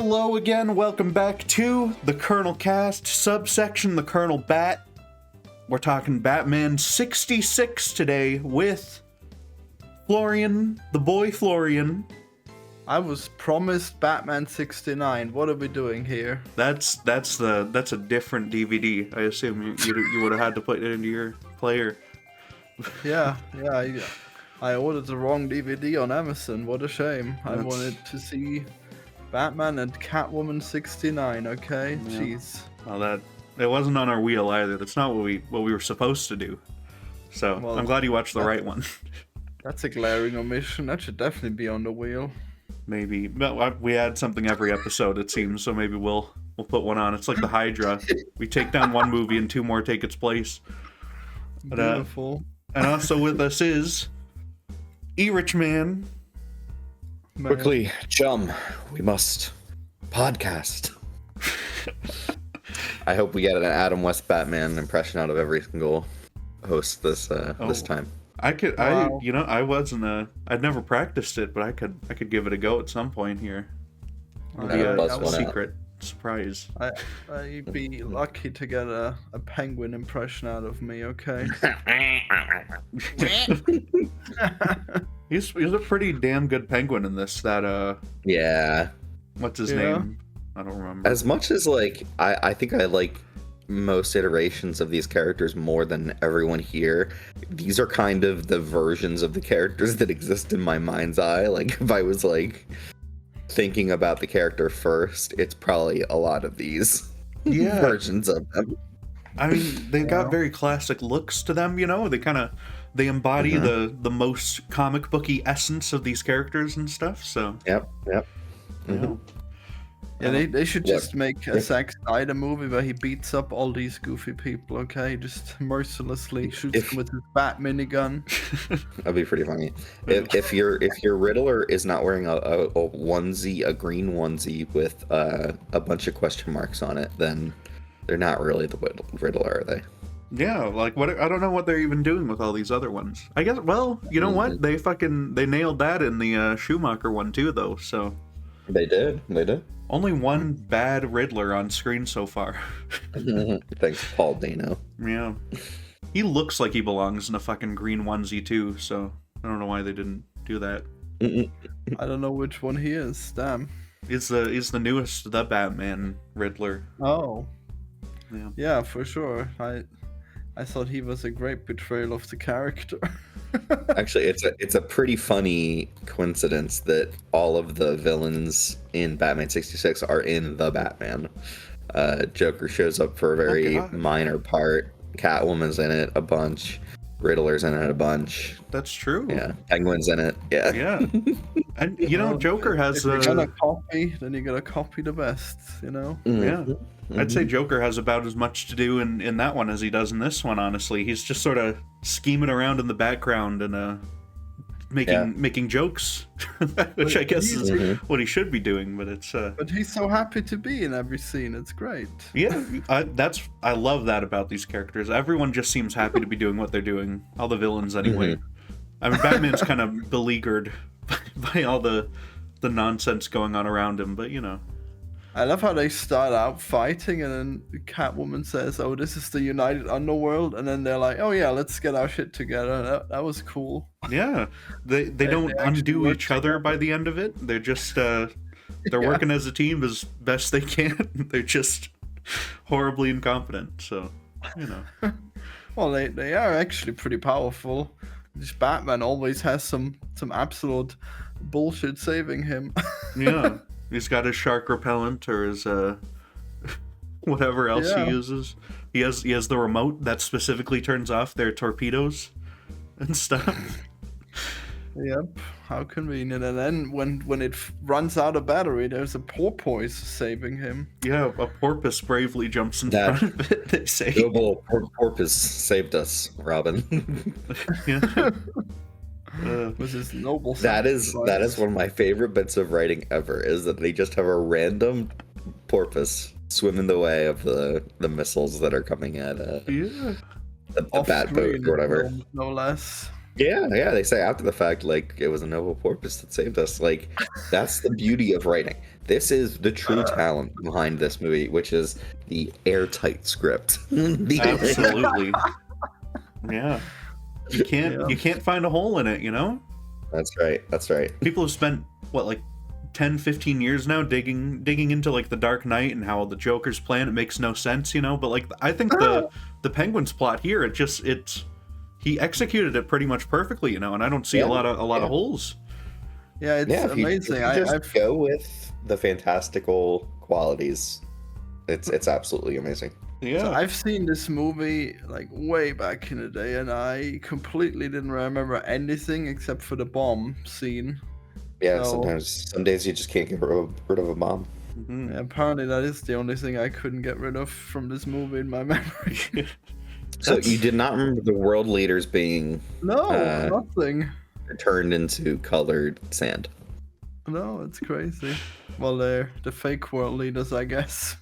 Hello again, welcome back to the Colonelcast, subsection the COLONELBAT. We're talking Batman 66 today with Florian, the boy Florian. I was promised Batman 69. What are we doing here? That's a different DVD. I assume you would have had to put it into your player. Yeah. I ordered the wrong DVD on Amazon. What a shame. I wanted to see Batman and Catwoman 69. Okay, Yeah. jeez. Well, it wasn't on our wheel either. That's not what we were supposed to do. So Well, I'm glad you watched the right one. That's a glaring omission. That should definitely be on the wheel. Maybe, but we add something every episode, it seems. So maybe we'll put one on. It's like the Hydra. We take down one movie and two more take its place. But, Beautiful. And also with us is Erich man. Quickly, chum, we must podcast. I hope we get an Adam West Batman impression out of every single host this time. Wow. I'd never practiced it, but I could give it a go at some point here. It'll Yeah, be bust a one out. secret surprise. I'd be lucky to get a penguin impression out of me, okay? He's a pretty damn good penguin in this. Yeah. What's his Yeah. name? I don't remember. As much as I think I like most iterations of these characters more than everyone here, these are kind of the versions of the characters that exist in my mind's eye. Like if I was thinking about the character first, it's probably a lot of these Yeah. versions of them. I mean, they've got very classic looks to them, they embody Mm-hmm. the most comic booky essence of these characters and stuff, so Yep. yeah. Yeah, they should Yep. just make a Zack Snyder movie where he beats up all these goofy people, okay? Just mercilessly shoots them with his bat minigun. That'd be pretty funny. If your Riddler is not wearing a onesie, a green onesie with a bunch of question marks on it, then they're not really the Riddler, are they? Yeah, what I don't know what they're even doing with all these other ones. I guess, well, you know what? They nailed that in the Schumacher one too, though, so They did. only one bad Riddler on screen so far. Thanks, Paul Dano. Yeah. He looks like he belongs in a fucking green onesie too, so I don't know why they didn't do that. I don't know which one he is. Damn. He's the newest The Batman Riddler. Oh. Yeah. Yeah, for sure. I thought he was a great portrayal of the character. Actually, it's a pretty funny coincidence that all of the villains in Batman 66 are in The Batman. Joker shows up for a very minor part. Catwoman's in it a bunch. Riddler's in it a bunch. That's true. Yeah, Penguin's in it. Yeah. Yeah. And Joker has If you're gonna copy, then you gotta copy the best, you know? yeah. I'd say Joker has about as much to do in that one as he does in this one, honestly. He's just sort of scheming around in the background and making jokes, which I guess is what he should be doing, but it's But he's so happy to be in every scene. It's great. yeah, I love that about these characters. Everyone just seems happy to be doing what they're doing. All the villains anyway. I mean, Batman's kind of beleaguered by all the nonsense going on around him, but I love how they start out fighting and then Catwoman says, "Oh, this is the United Underworld," and then they're like, "Oh yeah, let's get our shit together." That was cool. yeah, they don't actually undo work each other by the end of it. They're just they're working as a team as best they can. They're just horribly incompetent, so Well, they are actually pretty powerful. This Batman always has some absolute bullshit saving him. yeah. He's got his shark repellent or his whatever else he uses. He has the remote that specifically turns off their torpedoes and stuff. Yep, how convenient. And then when it runs out of battery, there's a porpoise saving him. Yeah, a porpoise bravely jumps in front of it, they say. Noble Porpoise saved us, Robin. Yeah. With his noble That is sacrifice. one of my favorite bits of writing ever, is that they just have a random porpoise swim in the way of the missiles that are coming at Yeah. the Off bat boat screen, or whatever. no less. Yeah, they say after the fact, it was a noble porpoise that saved us. That's the beauty of writing. this is the true talent behind this movie, which is the airtight script. Absolutely. Yeah. You can't find a hole in it, you know? That's right. People have spent like 10, 15 years now digging into like the Dark Knight and how the Joker's plan, it makes no sense, you know, but like I think the Penguin's plot here, he executed it pretty much perfectly, you know, and I don't see a lot of holes. Yeah, it's amazing. If you just go with the fantastical qualities, it's absolutely amazing. Yeah. So I've seen this movie like way back in the day, and I completely didn't remember anything except for the bomb scene. Yeah, some days you just can't get rid of a bomb. Mm-hmm. Yeah, apparently that is the only thing I couldn't get rid of from this movie in my memory. So you did not remember the world leaders being nothing turned into colored sand? No, it's crazy. Well, they're the fake world leaders, I guess.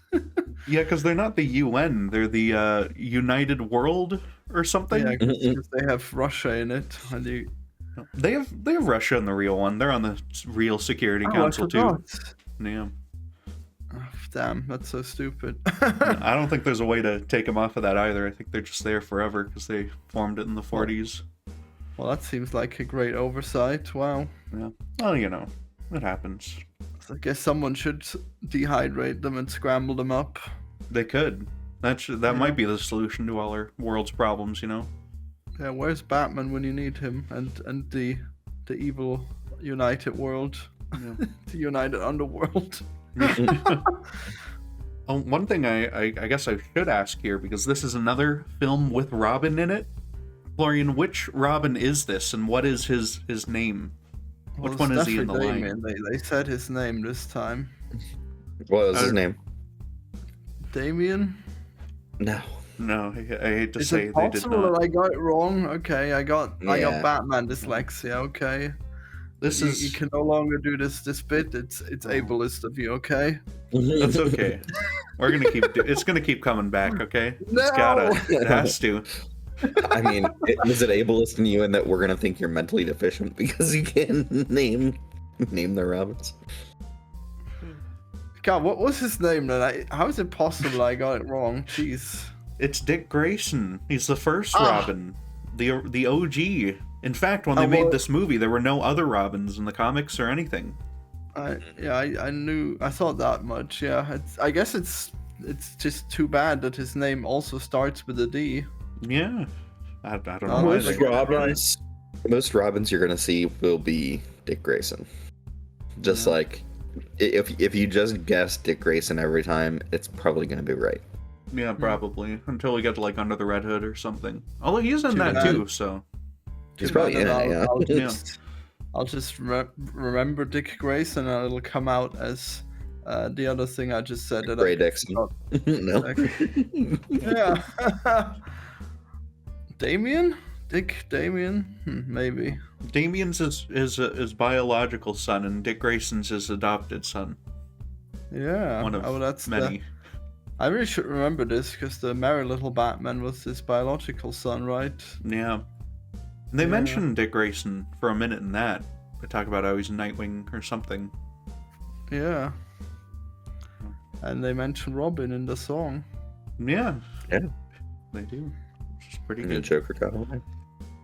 Yeah, because they're not the UN. They're the United World or something. Yeah, because they have Russia in it. And they have Russia in the real one. They're on the real Security Council too. Yeah. Oh, damn, that's so stupid. I don't think there's a way to take them off of that either. I think they're just there forever because they formed it in the 40s. Well, that seems like a great oversight. Wow. Yeah. Well, you know, it happens. I guess someone should dehydrate them and scramble them up. They could. That might be the solution to all our world's problems, you know? Yeah, where's Batman when you need him? And the evil United World. Yeah. The United Underworld. One thing I guess I should ask here, because this is another film with Robin in it. Florian, which Robin is this, and what is his name? Which one is he in the line? They said his name this time. What was his name? Damien? No, I hate to Is say it they did possible not. that I got it wrong? Okay, I got Batman dyslexia. Okay, you can no longer do this bit. It's ableist of you. Okay. That's okay. We're gonna it's gonna keep coming back. Okay. No! It has to. I mean, is it ableist in you in that we're gonna think you're mentally deficient because you can't name the Robins? God, what was his name then? How is it possible I got it wrong? Jeez. It's Dick Grayson. He's the first Robin, the OG. In fact, when they made this movie, there were no other Robins in the comics or anything. I knew. I thought that much. Yeah. I guess it's just too bad that his name also starts with a D. Yeah, I don't know. Most Robins you're gonna see will be Dick Grayson. Just like if you just guess Dick Grayson every time, it's probably gonna be right. Yeah, probably until we get to like Under the Red Hood or something. Although he's in that too, so he's probably in it. I'll just remember Dick Grayson, and it'll come out as the other thing I just said. Ray Dixon. No. Yeah. Damien? Dick Damien? Maybe. Damien's his biological son, and Dick Grayson's his adopted son. Yeah. One of that's many. I really should remember this, because the merry little Batman was his biological son, right? Yeah. And they mentioned Dick Grayson for a minute in that. They talk about how he's Nightwing or something. Yeah. And they mentioned Robin in the song. Yeah. Yeah. They do. Which is pretty And good. Joker got away.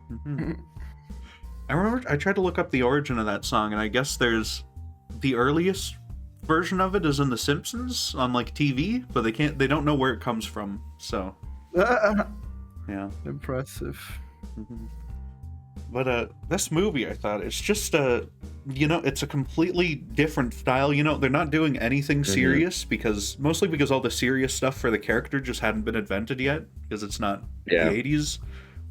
Mm-hmm. I remember I tried to look up the origin of that song, and I guess there's the earliest version of it is in The Simpsons on like TV, but they don't know where it comes from. So yeah, impressive. Mm-hmm. But this movie, I thought it's just it's a completely different style. You know, they're not doing anything serious mostly because all the serious stuff for the character just hadn't been invented yet, because it's not the 80s,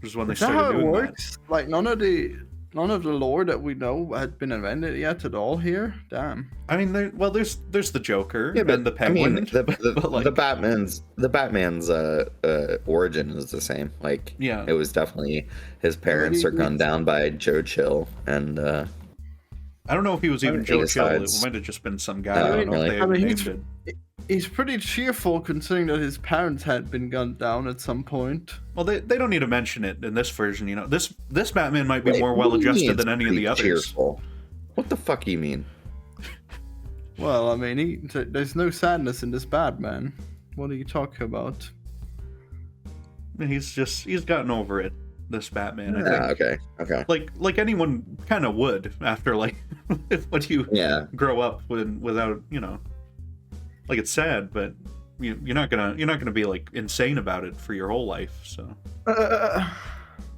which is when they started doing that. Like none of the lore that we know had been invented yet at all here. Damn. I mean, there's the Joker and the Penguin. I mean, the Batman's origin is the same. Like, yeah, it was definitely his parents are gunned down by Joe Chill, and I don't know if he was even Joe Chill. It might have just been some guy. I don't know if they named it. He's pretty cheerful considering that his parents had been gunned down at some point. Well, they don't need to mention it in this version, you know. This Batman might be more well-adjusted than any of the others. Cheerful? What the fuck do you mean? Well, I mean, there's no sadness in this Batman. What are you talking about? He's gotten over it. This Batman, I Yeah, think. okay. Like anyone kind of would after like when you grow up without like it's sad, but you're not gonna be like insane about it for your whole life. So.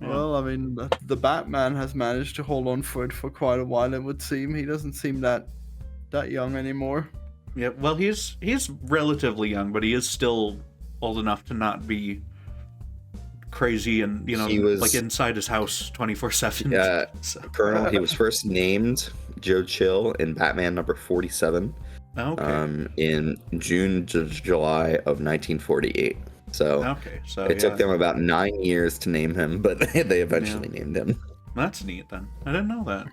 Well, I mean, the Batman has managed to hold on for it for quite a while. It would seem he doesn't seem that young anymore. Yeah, well, he's relatively young, but he is still old enough to not be crazy and like inside his house 24/7. Yeah, Colonel. He was first named Joe Chill in Batman number 47. Okay. In June to July of 1948. So it took them about 9 years to name him, but they eventually named him. That's neat then. I didn't know that.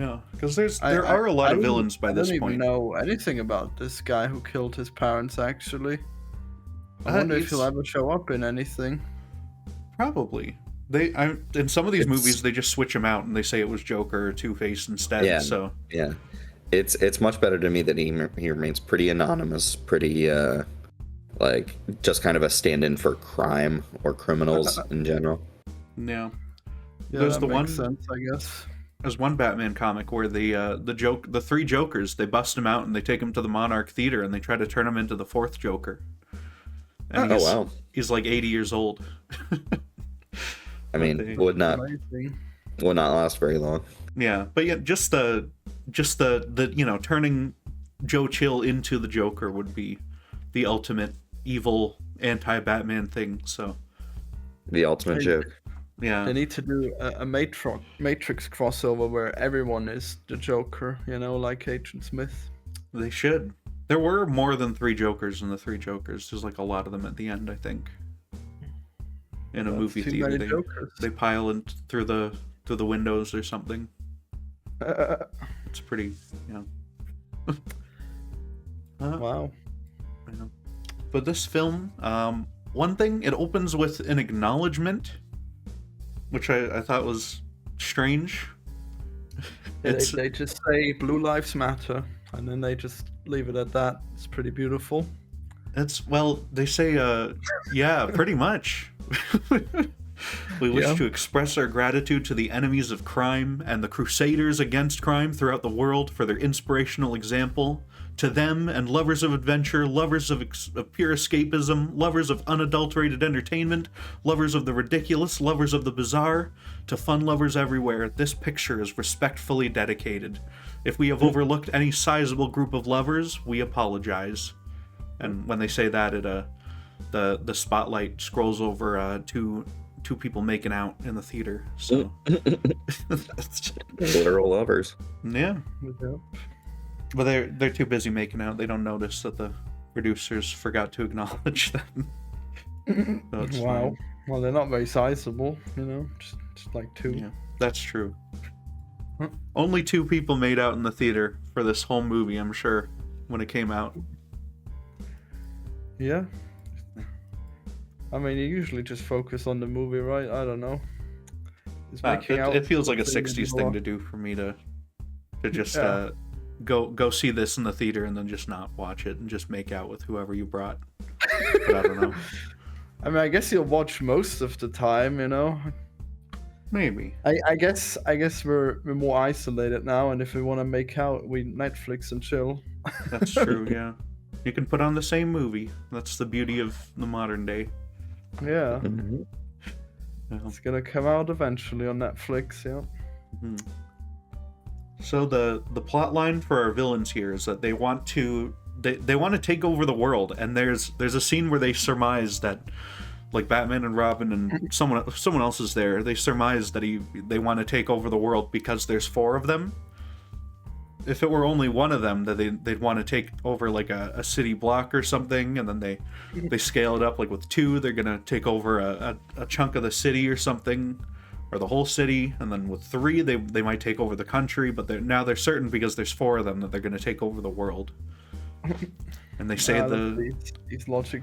Yeah, because there are a lot of villains by this point. I don't even know anything about this guy who killed his parents. Actually, I wonder if he'll ever show up in anything. Probably. In some of these movies, they just switch him out and they say it was Joker or Two-Face instead. Yeah. So yeah, it's much better to me that he remains pretty anonymous, pretty like just kind of a stand-in for crime or criminals in general. Yeah. Yeah, there's that makes sense, I guess. There's one Batman comic where the three Jokers, they bust him out and they take him to the Monarch Theater and they try to turn him into the fourth Joker. And wow. He's like 80 years old. I mean, would not last very long. Yeah, but yeah, just the turning Joe Chill into the Joker would be the ultimate evil anti-Batman thing. So the ultimate joke. Yeah, they need to do a Matrix crossover where everyone is the Joker. Like Agent Smith. They should. There were more than 3 Jokers in the 3 Jokers. There's like a lot of them at the end, I think. In a movie theater, they pile in through the windows or something. It's pretty, Wow. Yeah. But this film, one thing, it opens with an acknowledgement, which I thought was strange. They just say Blue Lives Matter, and then they just leave it at that. It's pretty beautiful. They say, yeah, pretty much. We wish to express our gratitude to the enemies of crime and the crusaders against crime throughout the world for their inspirational example. To them and lovers of adventure, lovers of pure escapism, lovers of unadulterated entertainment, lovers of the ridiculous, lovers of the bizarre, to fun lovers everywhere, this picture is respectfully dedicated. If we have overlooked any sizable group of lovers, we apologize. And when they say that, the spotlight scrolls over two people making out in the theater. So literal lovers. Yeah. But they're too busy making out. They don't notice that the producers forgot to acknowledge them. So it's wow. fine. Well, they're not very sizable, just like 2. Yeah, that's true. Only 2 people made out in the theater for this whole movie, I'm sure, when it came out. Yeah. I mean, you usually just focus on the movie, right? I don't know. It feels like a 60s thing to do for me to just go see this in the theater and then just not watch it and just make out with whoever you brought. But I don't know. I mean, I guess you'll watch most of the time, Maybe. I guess we're more isolated now, and if we want to make out, we Netflix and chill. That's true, yeah. You can put on the same movie. That's the beauty of the modern day. Yeah. Mm-hmm. Yeah. It's gonna come out eventually on Netflix, yeah. Mm-hmm. So the plot line for our villains here is that they want to take over the world, and there's a scene where they surmise that, like, Batman and Robin and someone else is there. They surmise that they want to take over the world because there's 4 of them. If it were only one of them, that they'd want to take over like a city block or something, and then they scale it up. Like with 2, they're gonna take over a chunk of the city or something, or the whole city, and then with 3, they might take over the country. But they're certain because there's 4 of them that they're gonna take over the world. And they say these logic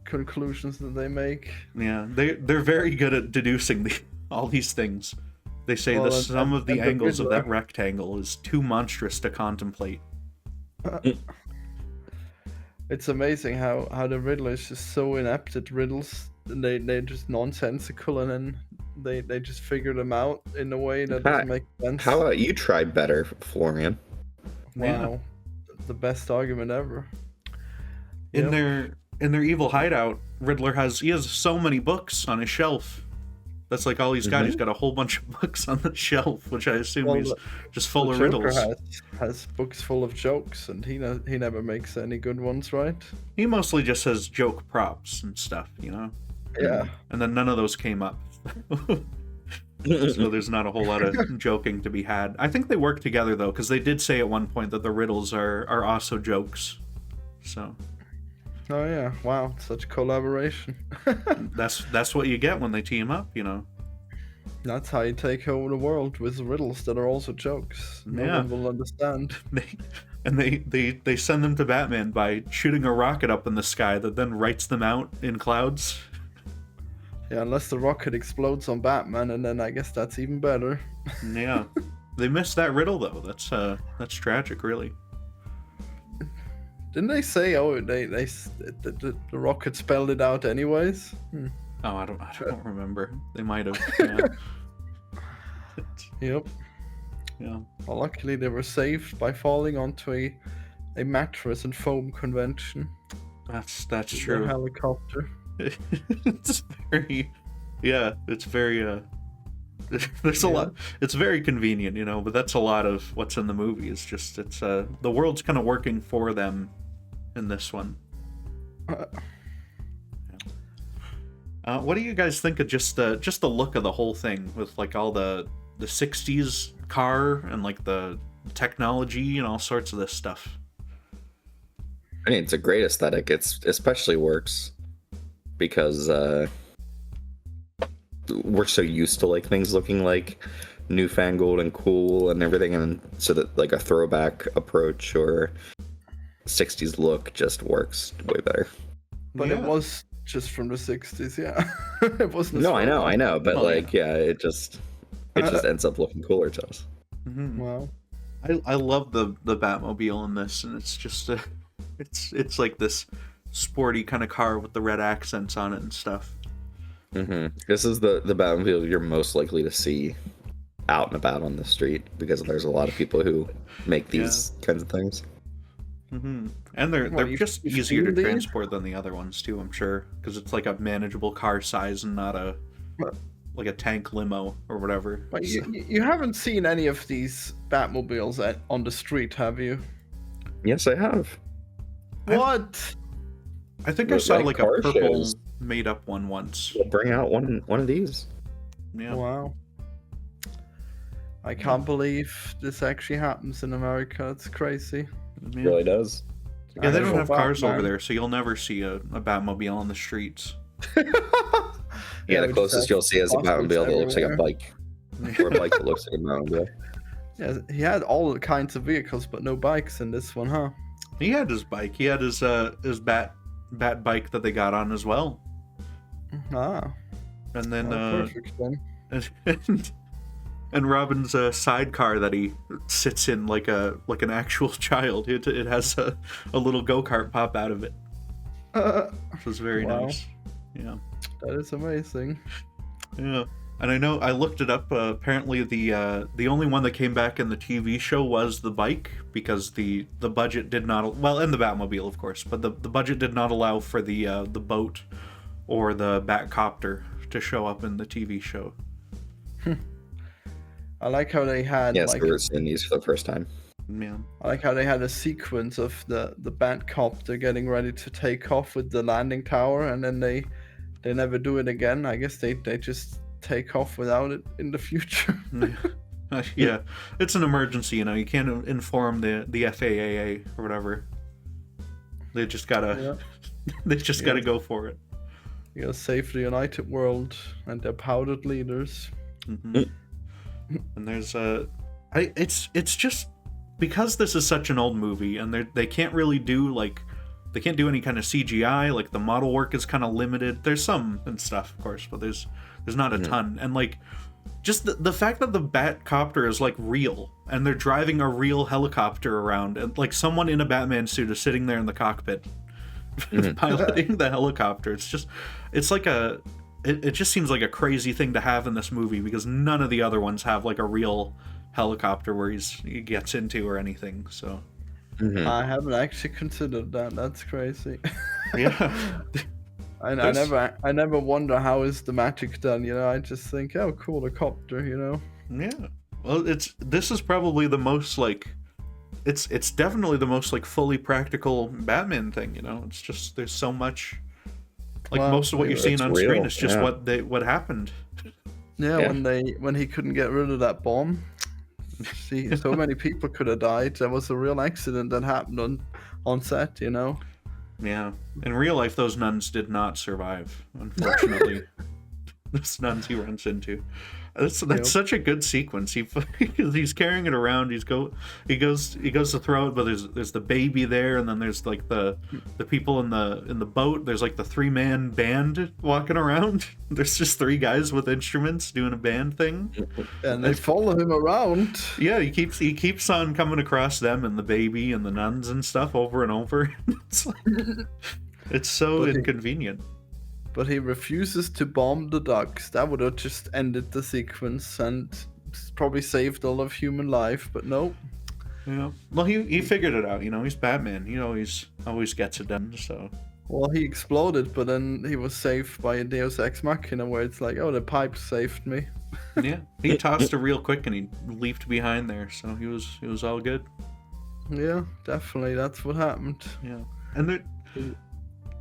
conclusions that they make. Yeah, they're very good at deducing all these things. They say the sum of the angles of that rectangle is too monstrous to contemplate. It's amazing how the Riddler is just so inept at riddles. And they're just nonsensical, and then they just figure them out in a way that doesn't make sense. How about you try better, Florian? Wow, the best argument ever. In their evil hideout, Riddler has so many books on his shelf. That's like all he's got. He's got a whole bunch of books on the shelf, which I assume he's just full of riddles. Has books full of jokes, and he never makes any good ones, right? He mostly just has joke props and stuff, you know? Yeah. And then none of those came up. So there's not a whole lot of joking to be had. I think they work together, though, because they did say at one point that the riddles are also jokes. So... Oh yeah! Wow, such collaboration. That's what you get when they team up, you know. That's how you take over the world, with riddles that are also jokes. No one will understand. They send them to Batman by shooting a rocket up in the sky that then writes them out in clouds. Yeah, unless the rocket explodes on Batman, and then I guess that's even better. Yeah, they missed that riddle though. That's tragic, really. Didn't they say, the rocket spelled it out anyways? Oh, I don't remember. They might have. Yeah. Yep. Yeah. Well, luckily they were saved by falling onto a mattress and foam convention. That's true. A helicopter. It's very. There's a lot. It's very convenient, you know, but that's a lot of what's in the movie. It's just the world's kind of working for them in this one. What do you guys think of just the look of the whole thing, with like all the 60s car and like the technology and all sorts of this stuff? I mean, it's a great aesthetic. It's especially works because we're so used to like things looking like newfangled and cool and everything, and so that like a throwback approach or 60s look just works way better. But it was just from the 60s, yeah. It wasn't. No, I know, but it just ends up looking cooler to us. Mm-hmm. Wow. I love the Batmobile in this, and it's just it's like this sporty kind of car with the red accents on it and stuff. Mm-hmm. This is the Batmobile you're most likely to see out and about on the street, because there's a lot of people who make these kinds of things. Mm-hmm. And they're just easier to transport than the other ones too, I'm sure, because it's like a manageable car size and not like a tank limo or whatever. But you haven't seen any of these Batmobiles on the street, have you? Yes, I have. What? I think I saw like a purple made up one once. We'll bring out one of these. Yeah. Wow. I can't believe this actually happens in America. It's crazy. It really does. Yeah, they don't have cars over there, so you'll never see a Batmobile on the streets. Yeah, the closest you'll see is a Batmobile that looks like a bike. Or a bike that looks like a Batmobile. Yeah, he had all kinds of vehicles, but no bikes in this one, huh? He had his bike. He had his bat bike that they got on as well. Ah. And then perfect then. and Robin's sidecar that he sits in like an actual child. It has a little go-kart pop out of it. Which was very nice. Yeah. That is amazing. Yeah. And I know I looked it up. Apparently, the only one that came back in the TV show was the bike, because the budget did not, well, and the Batmobile, of course, but the budget did not allow for the boat or the Batcopter to show up in the TV show. I like how they had we're seeing these for the first time. Yeah. I like how they had a sequence of the Batcopter getting ready to take off with the landing tower, and then they never do it again. I guess they just take off without it in the future. Yeah, it's an emergency, you know. You can't inform the FAA or whatever. They just gotta gotta go for it. You gotta save the United World and their powdered leaders. Mm-hmm. And there's it's just because this is such an old movie, and they can't really do they can't do any kind of CGI. Like, the model work is kind of limited. There's some and stuff, of course, but there's not a ton. And like, just the fact that the Batcopter is like real, and they're driving a real helicopter around, and like someone in a Batman suit is sitting there in the cockpit piloting the helicopter. It just seems like a crazy thing to have in this movie, because none of the other ones have like a real helicopter where he gets into or anything. So I haven't actually considered that. That's crazy. Yeah. I never wonder how is the magic done, you know. I just think, oh cool, the copter, you know. Yeah. Well, this is probably the most like it's definitely the most like fully practical Batman thing, you know. It's just there's so much like most of what you're seeing on screen is just what happened. Yeah, when he couldn't get rid of that bomb. See, so many people could have died. There was a real accident that happened on set, you know. Yeah. In real life, those nuns did not survive, unfortunately. Those nuns he runs into. That's such a good sequence. He's carrying it around. He goes to throw it, but there's the baby there, and then there's like the people in the boat. There's like the 3-man band walking around. There's just 3 guys with instruments doing a band thing, and they follow him around. Yeah, he keeps on coming across them and the baby and the nuns and stuff over and over. It's so inconvenient. But he refuses to bomb the ducks. That would have just ended the sequence and probably saved all of human life, but no. Yeah. Well, he figured it out, you know. He's Batman. He always gets it done, so. Well, he exploded, but then he was saved by a Deus Ex Machina, where it's like, oh, the pipe saved me. Yeah. He tossed it real quick and he leaped behind there, so he was all good. Yeah, definitely. That's what happened. Yeah. And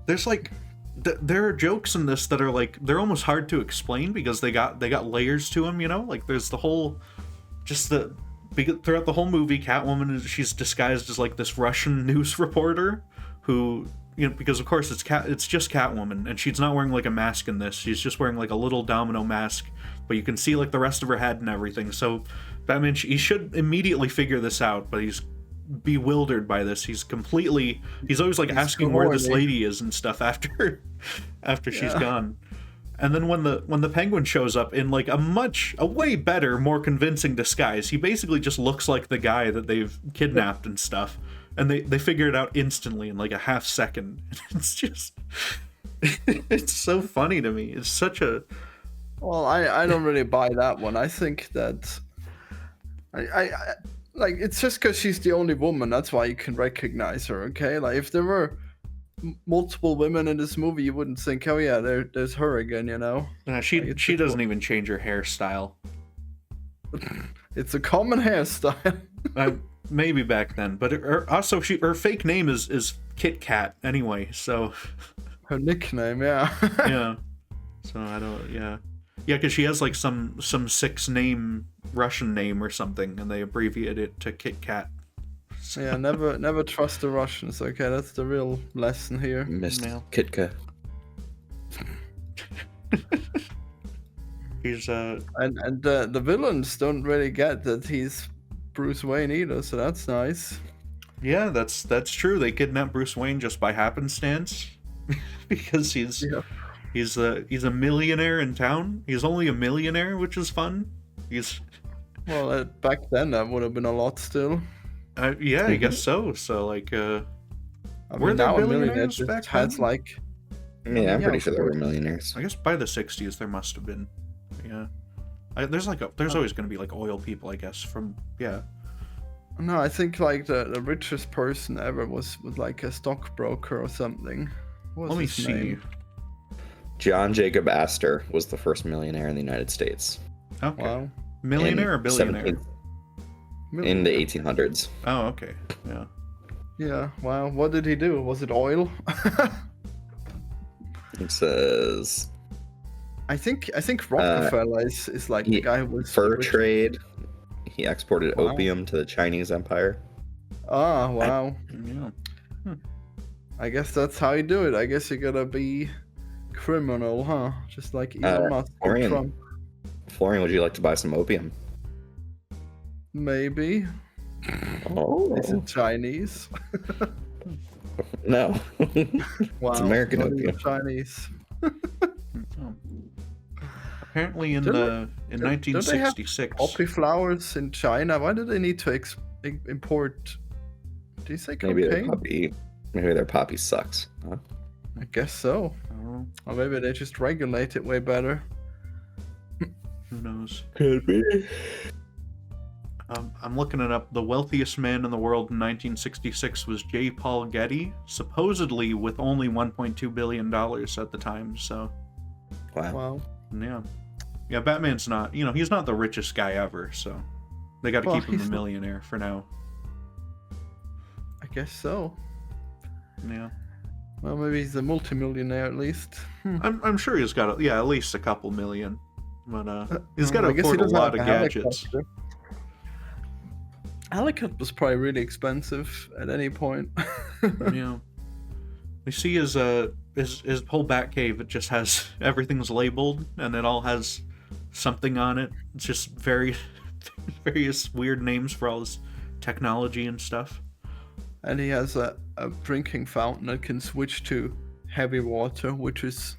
there's like there are jokes in this that are like they're almost hard to explain because they got layers to them, you know. Like there's the whole throughout the whole movie, Catwoman she's disguised as like this Russian news reporter who, you know, because of course it's just Catwoman, and she's not wearing like a mask in this. She's just wearing like a little domino mask, but you can see like the rest of her head and everything. So Batman, he should immediately figure this out, but he's bewildered by this. He's always like asking where this lady is and stuff after she's gone. And then when the Penguin shows up in like a way better, more convincing disguise, he basically just looks like the guy that they've kidnapped and stuff, and they figure it out instantly in like a half second. It's just it's so funny to me. It's such a I don't really buy that one. I think that I like, it's just because she's the only woman, that's why you can recognize her, okay? Like, if there were multiple women in this movie, you wouldn't think, oh yeah, there's her again, you know? She doesn't even change her hairstyle. It's a common hairstyle. Maybe back then, but also her fake name is Kit Kat anyway, so... Her nickname, yeah. Yeah. So I don't, yeah. Yeah, because she has like some 6-name Russian name or something, and they abbreviate it to Kit Kat. So. Yeah, never trust the Russians. Okay, that's the real lesson here. Missed Kitka. He's and the villains don't really get that he's Bruce Wayne either, so that's nice. Yeah, that's true. They kidnapped Bruce Wayne just by happenstance because he's a millionaire in town. He's only a millionaire, which is fun. Well, back then that would have been a lot still. Yeah, I guess so. So like, were there millionaires back then? Like, yeah, I'm pretty sure there were millionaires. I guess by the 60s there must have been. Yeah, there's always going to be like oil people, I guess. No, I think like the richest person ever was like a stockbroker or something. Let me see. Name? John Jacob Astor was the first millionaire in the United States. Okay. Wow. Millionaire or billionaire? In the 1800s. Oh, okay. Yeah. Yeah. Wow. What did he do? Was it oil? It says. I think Rockefeller is like the guy who was fur trade. He exported opium to the Chinese Empire. Ah, wow. Yeah. I guess that's how you do it. I guess you gotta be criminal, huh? Just like Elon Musk and Trump. Florian, would you like to buy some opium? Maybe. Oh. Is it Chinese? No. Wow. It's American opium. Chinese. Apparently in the in Don't they have 1966. poppy flowers in China? Why do they need to import? Do you say cocaine? Maybe their poppy sucks. Huh? I guess so. Oh, Or maybe they just regulate it way better. who knows? Could be. I'm looking it up. The wealthiest man in the world in 1966 was J. Paul Getty, supposedly with only $1.2 billion at the time. So, Wow. Wow. yeah, Batman's not. He's not the richest guy ever. So, they got to Well, keep him a he's- millionaire for now. I guess so. Yeah, Well, maybe he's a multimillionaire at least. I'm sure he's got at least a couple million. But he's got to I guess he afford a doesn't lot have of a gadgets. helicopter. Helicopter was probably really expensive at any point. Yeah. We see his whole Batcave. It just has everything's labeled and it all has something on it. It's just various weird names for all his technology and stuff. And he has a drinking fountain that can switch to heavy water, which is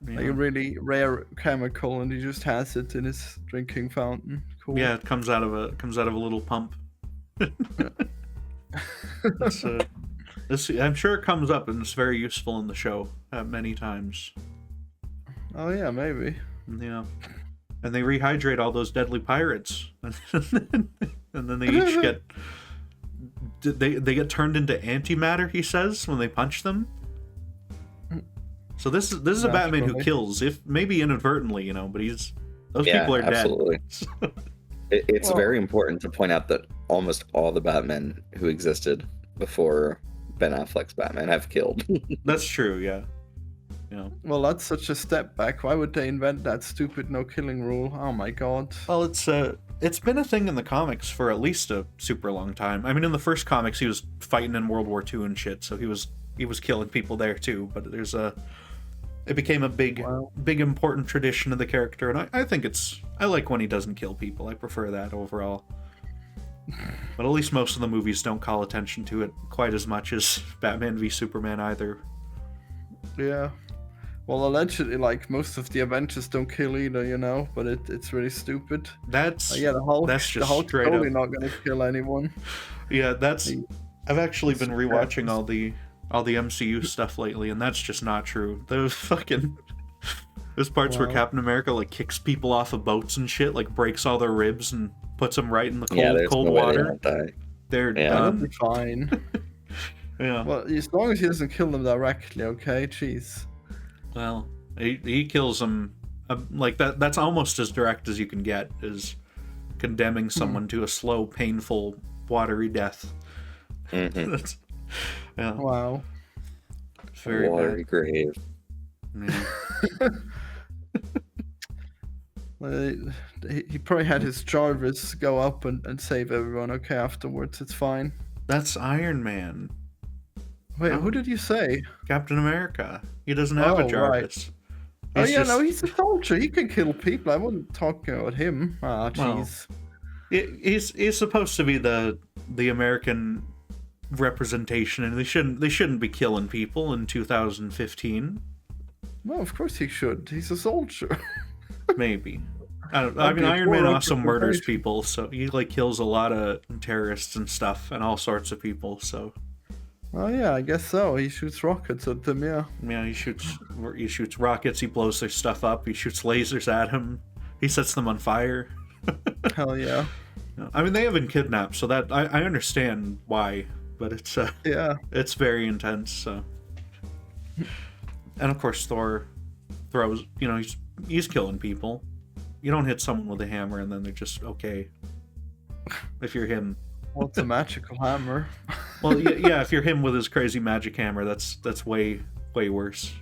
like a really rare chemical, and he just has it in his drinking fountain. Cool. Yeah, it comes out of a little pump. I'm sure it comes up and it's very useful in the show many times. Oh yeah, maybe. Yeah, and they rehydrate all those deadly pirates, and then they each get they get turned into antimatter. He says when they punch them. So this is a Batman who Naturally. kills, if maybe inadvertently, but those Yeah, people are absolutely. dead. It's Well- very important to point out that almost all the Batmen who existed before Ben Affleck's Batman have killed. That's true. Yeah. Well, that's such a step back. Why would they invent that stupid no killing rule? Oh my god. Well, it's been a thing in the comics for at least a super long time. I mean, in the first comics, he was fighting in World War II and shit, so he was killing people there too. But it became a big important tradition of the character, and I think I like when he doesn't kill people. I prefer that overall. But at least most of the movies don't call attention to it quite as much as Batman v Superman either. Yeah. Well, allegedly, like most of the Avengers don't kill either, but it's really stupid. That's Yeah, the Hulk. that's just the Hulk's straight totally up. not gonna kill anyone. Yeah, I've actually been Super rewatching happens. all the MCU stuff lately, and that's just not true. Those parts where Wow. Captain America like kicks people off of boats and shit, like breaks all their ribs and puts them right in the There's cold no way they water. don't die. They're Yeah. That'll done. be fine. Yeah. Well, as long as he doesn't kill them directly, okay? Jeez. Well, he kills them like that. That's almost as direct as you can get, is condemning someone to a slow, painful, watery death. Mhm. That's, yeah, Wow. it's very Watery grave. bad. Yeah. He probably had his Jarvis go up and save everyone, okay, afterwards. It's fine. That's Iron Man, Wait, Oh. who did you say? Captain America. He doesn't have Oh, a right. Jarvis. Oh He's yeah, just- no, he's a soldier. He can kill people. I wasn't talking about him. Ah, Well, jeez. He's supposed to be the American representation, and they shouldn't be killing people in 2015. Well, of course he should. He's a soldier. Maybe. I mean, That'd be a Iron Man poor also murders representation. people, so he like kills a lot of terrorists and stuff, and all sorts of people. So Oh yeah, I guess so. He shoots rockets at them. Yeah. yeah, he shoots rockets, he blows their stuff up, he shoots lasers at him, he sets them on fire. Hell yeah. I mean, they have been kidnapped, so that I understand why, but Yeah. it's very intense. So, and of course, Thor throws. He's killing people. You don't hit someone with a hammer and then they're just okay. If you're him, What's a magical hammer? well, yeah. If you're him with his crazy magic hammer, that's way worse.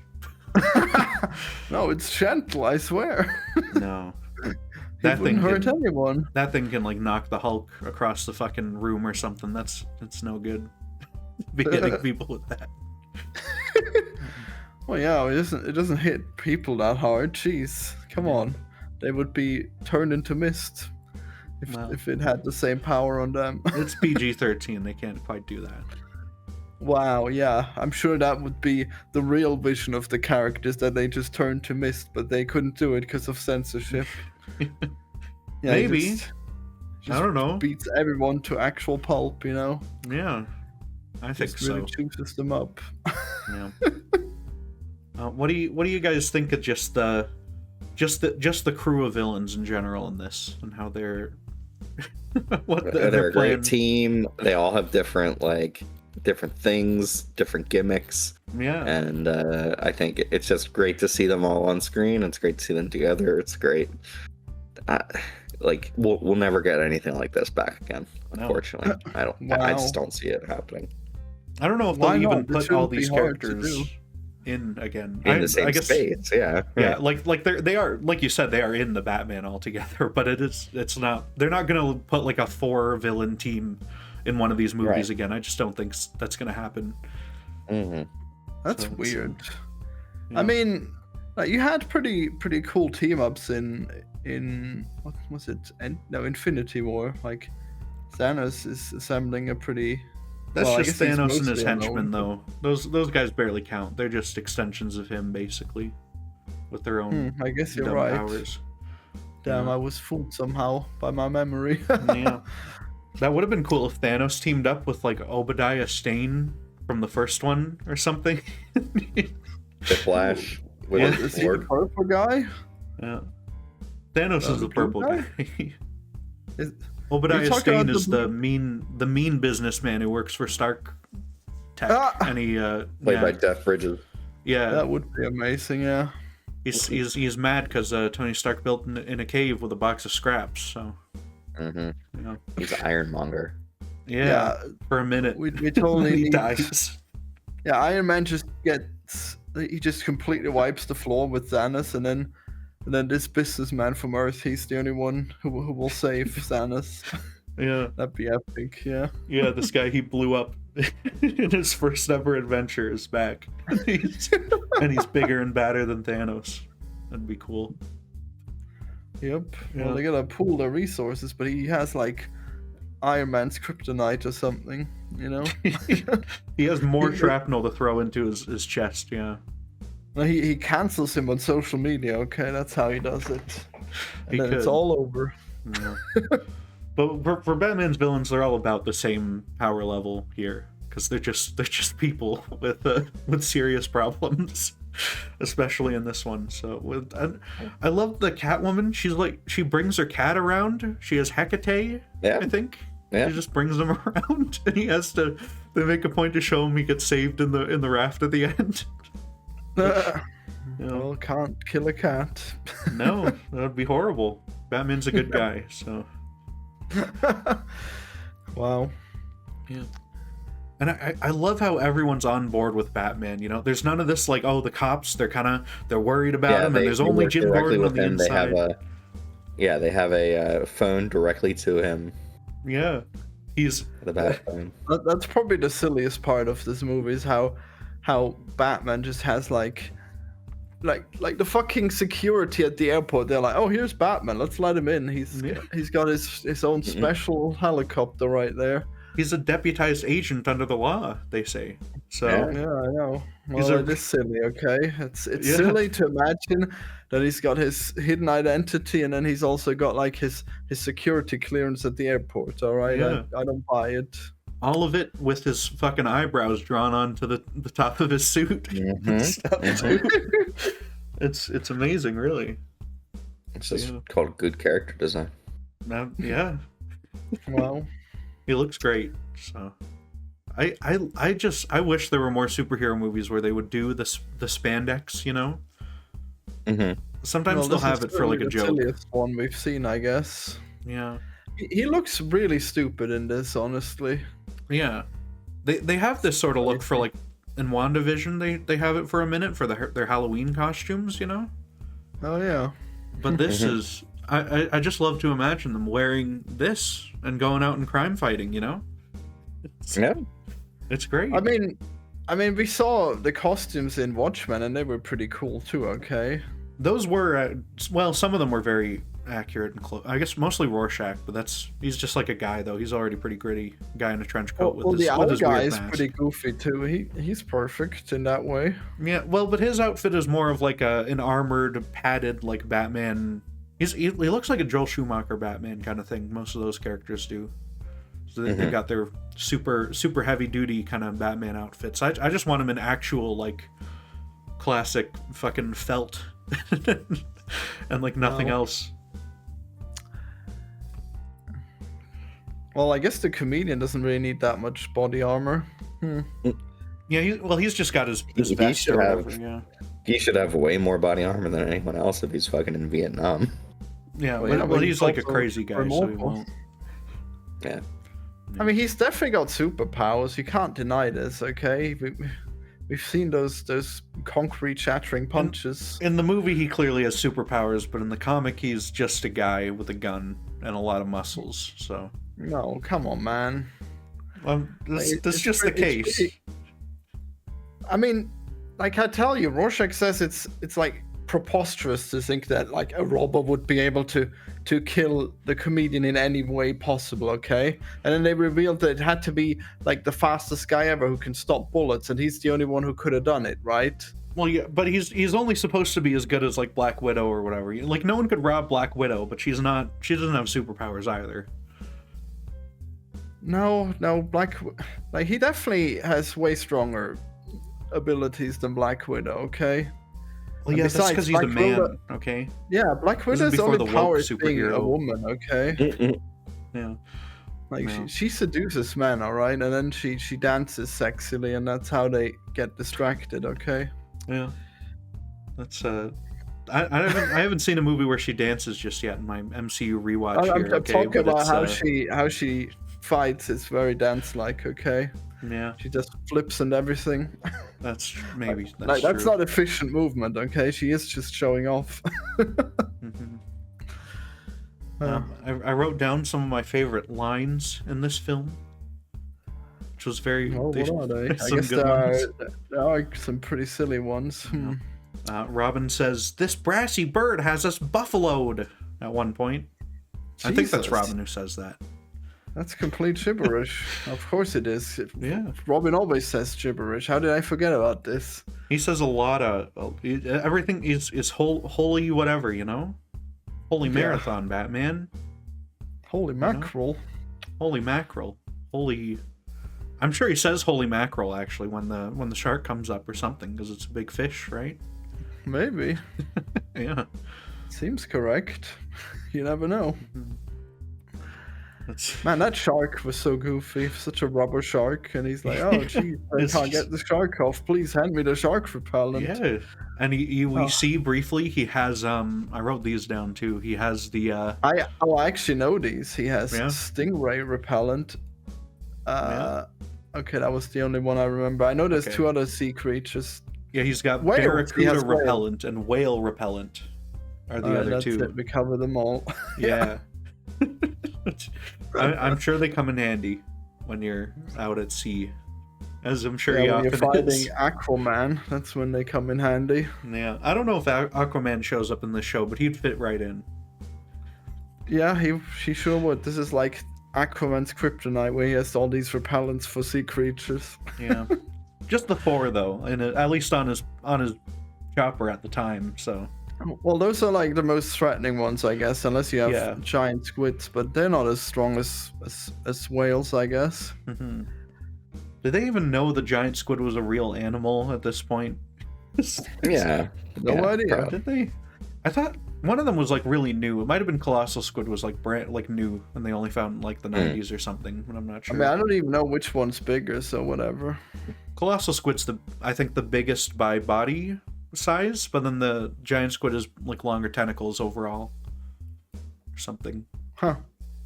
No, it's gentle. I swear. No, It that thing wouldn't hurt can, anyone. that thing can like knock the Hulk across the fucking room or something. That's no good. Be hitting people with that. Well, yeah, it doesn't hit people that hard. Jeez, come on. They would be turned into mist Well. if it had the same power on them. It's PG-13. They can't quite do that. Wow, yeah, I'm sure that would be the real vision of the characters, that they just turned to mist, but they couldn't do it because of censorship. Yeah, he Maybe. just I don't know. beats everyone to actual pulp, you know. Yeah, I think Just really so. chooses them up. Yeah. What do you guys think of just the crew of villains in general in this, and how they're they're a great team. They all have different things, different gimmicks. Yeah. And I think it's just great to see them all on screen. It's great to see them together. It's great. We'll never get anything like this back again. Unfortunately, No. I just don't see it happening. I don't know if they'll even put all these characters in again in the same space. Yeah. Like they are, like you said, they are in the Batman altogether, but it's not. They're not gonna put like a 4-villain team in one of these movies again. I just don't think that's gonna happen. Mm-hmm. That's weird. Yeah. I mean, like, you had pretty cool team ups in what was it? Infinity War. Like, Thanos is assembling a pretty. That's just Thanos and his henchmen, though. Those guys barely count. They're just extensions of him, basically, with their own. I guess you're right. Powers. Damn, I was fooled somehow by my memory. Yeah, that would have been cool if Thanos teamed up with like Obadiah Stane from the first one or something. The Flash with is he the purple guy? Yeah, Thanos is the purple guy. Obadiah Stane is the mean businessman who works for Stark Tech, and he played by Jeff Bridges. Yeah, that would be amazing. Yeah, he's mad because Tony Stark built in a cave with a box of scraps. So, he's an ironmonger. Yeah, for a minute. We totally he dies. Yeah, Iron Man just completely wipes the floor with Thanos, and then this businessman from Earth, he's the only one who will save Thanos. Yeah. That'd be epic, yeah. Yeah, this guy he blew up in his first ever adventure is back. And he's bigger and badder than Thanos. That'd be cool. Yep. Yeah. Well, they gotta pool their resources, but he has like Iron Man's kryptonite or something, you know? He has more shrapnel to throw into his chest, yeah. No, he cancels him on social media, okay? That's how he does it. And then it's all over. Yeah. But for Batman's villains, they're all about the same power level here, because they're just people with serious problems, especially in this one. So I love the Catwoman. She brings her cat around. She has Hecate, I think. Yeah. He just brings them around, and he has to. They make a point to show him he gets saved in the raft at the end. Well, can't kill a cat. No, that would be horrible. Batman's a good guy, so. Wow. Yeah. And I love how everyone's on board with Batman. You know, there's none of this like, oh, the cops, they're worried about him, and there's only Jim Gordon on the inside. They have a phone directly to him. Yeah, he's the bat phone. That's probably the silliest part of this movie is how Batman just has like the fucking security at the airport. They're like, oh, here's Batman, let's let him in. He's got his own special helicopter right there. He's a deputized agent under the law, they say. So yeah, I know. Well, it is silly, okay? It's silly to imagine that he's got his hidden identity, and then he's also got like his security clearance at the airport. All right, I don't buy it. All of it with his fucking eyebrows drawn onto the top of his suit. It's amazing, really. It's just called good character design. Yeah. Wow. He looks great. So, I wish there were more superhero movies where they would do the spandex. You know. Mm-hmm. Sometimes they'll have it for like a joke. The silliest one we've seen, I guess. Yeah. He looks really stupid in this, honestly. Yeah. They have this sort of look for like in WandaVision. They have it for a minute for their Halloween costumes. You know. Oh yeah. But this is. I just love to imagine them wearing this and going out and crime fighting, you know? It's great. I mean, we saw the costumes in Watchmen, and they were pretty cool too, okay? Those were, some of them were very accurate and close. I guess mostly Rorschach, but he's just like a guy, though. He's already pretty gritty guy in a trench coat with his the other guy is mask. pretty goofy too. He's perfect in that way. Yeah, well, but his outfit is more of like an armored, padded, like Batman He looks like a Joel Schumacher Batman kind of thing. Most of those characters do. So they got their super heavy duty kind of Batman outfits. I just want him in actual like classic fucking felt and like nothing else. Well, I guess the comedian doesn't really need that much body armor. Yeah, he's just got his He vest should or have- whatever. Yeah, He should have way more body armor than anyone else if he's fucking in Vietnam. yeah. Well, yeah, But but he's he's like a also crazy guy, so he immortal. won't. Yeah. I mean, he's definitely got superpowers. You can't deny this, okay? We've seen those concrete shattering punches. In the movie, he clearly has superpowers, but in the comic, he's just a guy with a gun and a lot of muscles. So, No, come on, man. this Like, is just the it's case. pretty- I mean, like I tell you, Rorschach says it's like preposterous to think that like a robber would be able to kill the comedian in any way possible, okay? And then they revealed that it had to be like the fastest guy ever who can stop bullets, and he's the only one who could have done it, right? Well, yeah, but he's only supposed to be as good as like Black Widow or whatever. Like no one could rob Black Widow, but she's not. She doesn't have superpowers either. No, like he definitely has way stronger abilities than Black Widow, okay? Well, And yeah, that's besides, because he's the Black man. Widow- Okay. Yeah, Black This is Widow's before only the woke power is being a superhero. woman, okay? Yeah. Like Yeah. she seduces men, all right, and then she dances sexily, and that's how they get distracted. Okay. Yeah. That's I haven't seen a movie where she dances just yet in my MCU rewatch I'm here. Okay, talking but about it's, how she fights. It's very dance-like. Okay. yeah, She just flips and everything. that's maybe that's Like that's true. not efficient movement. Okay, she is just showing off. Mhm. I wrote down some of my favorite lines in this film, which was very. Oh, what are they? I some guess good ones. there are some pretty silly ones. Robin says, "This brassy bird has us buffaloed." At one point, I think that's Jesus. Robin who says that. That's complete gibberish. Of course it is. Yeah, Robin always says gibberish. How did I forget about this? he says a lot of everything is holy whatever, you know. Holy Yeah. marathon, Batman. Holy mackerel. Holy mackerel. Holy. I'm sure he says holy mackerel actually when the shark comes up or something because it's a big fish, right? Maybe. Yeah. Seems correct. You never know. That's Man, that shark was so goofy. Such a rubber shark. And he's like, oh, geez, I It's can't just- get the shark off. Please hand me the shark repellent. yeah. And we Oh. see briefly he has I wrote these down too. He has the I actually know these. He has Yeah. stingray repellent. Yeah. Okay, that was the only one I remember. I know there's Okay. two other sea creatures. yeah, he's got Whales. He barracuda has whale. repellent and whale repellent are the Alright, other that's two. it. We cover them all. Yeah. I'm sure they come in handy when you're out at sea, as I'm sure he Yeah, when you're often fighting is. Aquaman, that's when they come in handy. Yeah, I don't know if Aquaman shows up in this show, but he'd fit right in. Yeah, she sure would. This is like Aquaman's kryptonite, where he has all these repellents for sea creatures. Yeah, just the four though, and at least on his chopper at the time. So Well, those are like the most threatening ones, I guess, unless you have Yeah. giant squids, but they're not as strong as whales, I guess. hmm Did they even know the giant squid was a real animal at this point? Yeah. No Yeah, idea. probably. Did they? I thought one of them was like really new. It might have been colossal squid was like like new, and they only found in, like the 90s or something. But I'm not I sure. mean, I don't even know which one's bigger, so whatever. Colossal squid's I think the biggest by body size, but then the giant squid is like longer tentacles overall, or something. Huh.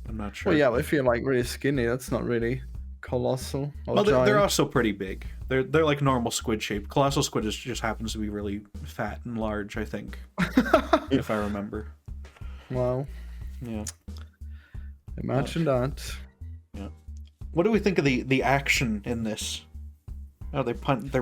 I'm not sure. Well, yeah, if you're like really skinny, that's not really colossal or Well, they're giant. also pretty big. They're like normal squid shape. Colossal squid just happens to be really fat and large, I think, if I remember. Wow. Yeah. Imagine that. What do we think of the action in this? Oh, they're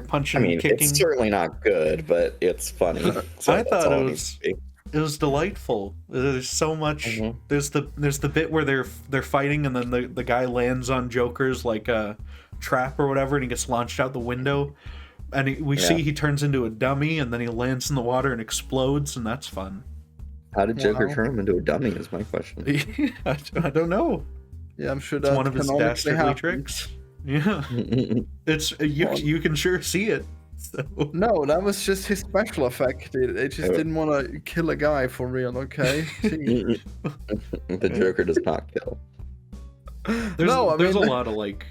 punching I mean, and kicking. it's certainly not good, but it's funny. So I that's thought all it needs to be. It was delightful. There's so much. Mhm. There's the bit where they're fighting and then the guy lands on Joker's like a trap or whatever, and he gets launched out the window, and we see he turns into a dummy, and then he lands in the water and explodes, and that's fun. How did Joker Wow. turn him into a dummy? Is my question. I don't know. Yeah, I'm sure It's that one of his canonically dastardly happened. tricks. Yeah, it's you can sure see it. So. No, that was just his special effect. They just didn't want to kill a guy for real, okay? Gee. The Joker does not kill. There's No, I a mean- lot of like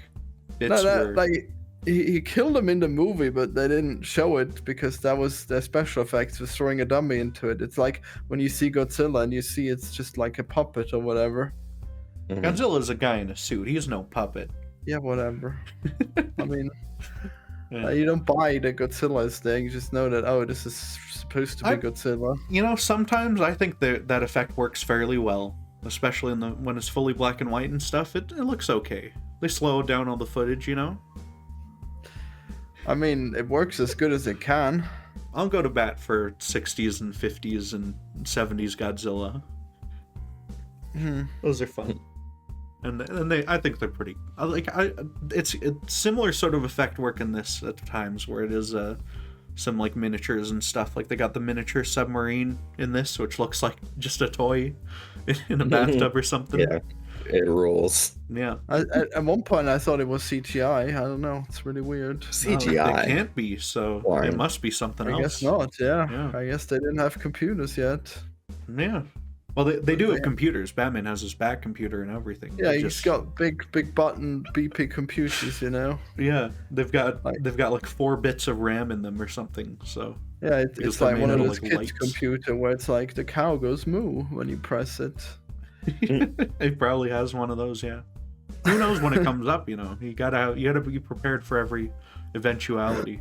bits No, where like he killed him in the movie, but they didn't show it because that was their special effects was throwing a dummy into it. It's like when you see Godzilla and you see it's just like a puppet or whatever. Mhm. Godzilla's a guy in a suit. He's no puppet. Yeah, whatever. I mean, Yeah. you don't buy the Godzilla's thing. You just know that this is supposed to be Godzilla. You know, sometimes I think that effect works fairly well, especially when it's fully black and white and stuff. It looks okay. They slow down all the footage, you know. I mean, it works as good as it can. I'll go to bat for 60s and 50s and 70s Godzilla. Those are fun. And I think they're pretty it's similar sort of effect work in this at times where it is some like miniatures and stuff. Like they got the miniature submarine in this, which looks like just a toy in a bathtub or something. Yeah, it rules. Yeah. At one point, I thought it was CGI. I don't know. It's really weird. CGI. It can't be, so Why? it must be something I else. guess not. Yeah. Yeah. I guess they didn't have computers yet. Yeah. Well, they do have computers. Batman has his back computer and everything. Yeah, They he's got big button BP computers, you know. Yeah, they've got Like- like 4 bits of RAM in them or something. So Yeah, Because it's they're like made one of out of, those like, kids' lights. computer where it's like the cow goes moo when you press it. it probably has one of those. Yeah. Who knows when it comes up? You know, you gotta be prepared for every eventuality.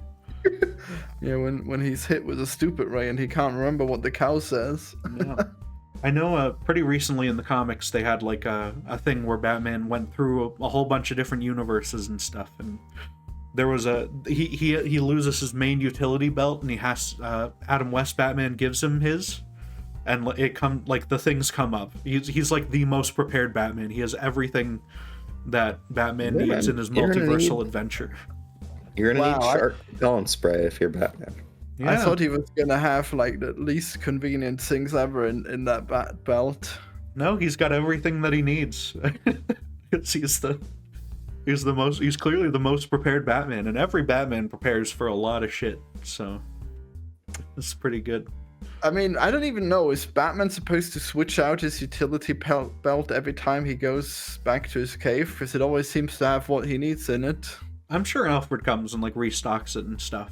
Yeah, when he's hit with a stupid ray and he can't remember what the cow says. Yeah. I know pretty recently in the comics they had like a thing where Batman went through a whole bunch of different universes and stuff, and there was he loses his main utility belt and he has Adam West Batman gives him his, and the things come up. He's like the most prepared Batman. He has everything that Batman Yeah, needs man. in his You're gonna multiversal need- adventure. You're gonna Wow, need I- shark repellent spray if you're Batman. Yeah. I thought he was gonna have like the least convenient things ever in that bat belt. No, he's got everything that he needs. he's clearly the most prepared Batman, and every Batman prepares for a lot of shit. So it's pretty good. I mean, I don't even know. Is Batman supposed to switch out his utility belt every time he goes back to his cave? Because it always seems to have what he needs in it. I'm sure Alfred comes and like restocks it and stuff.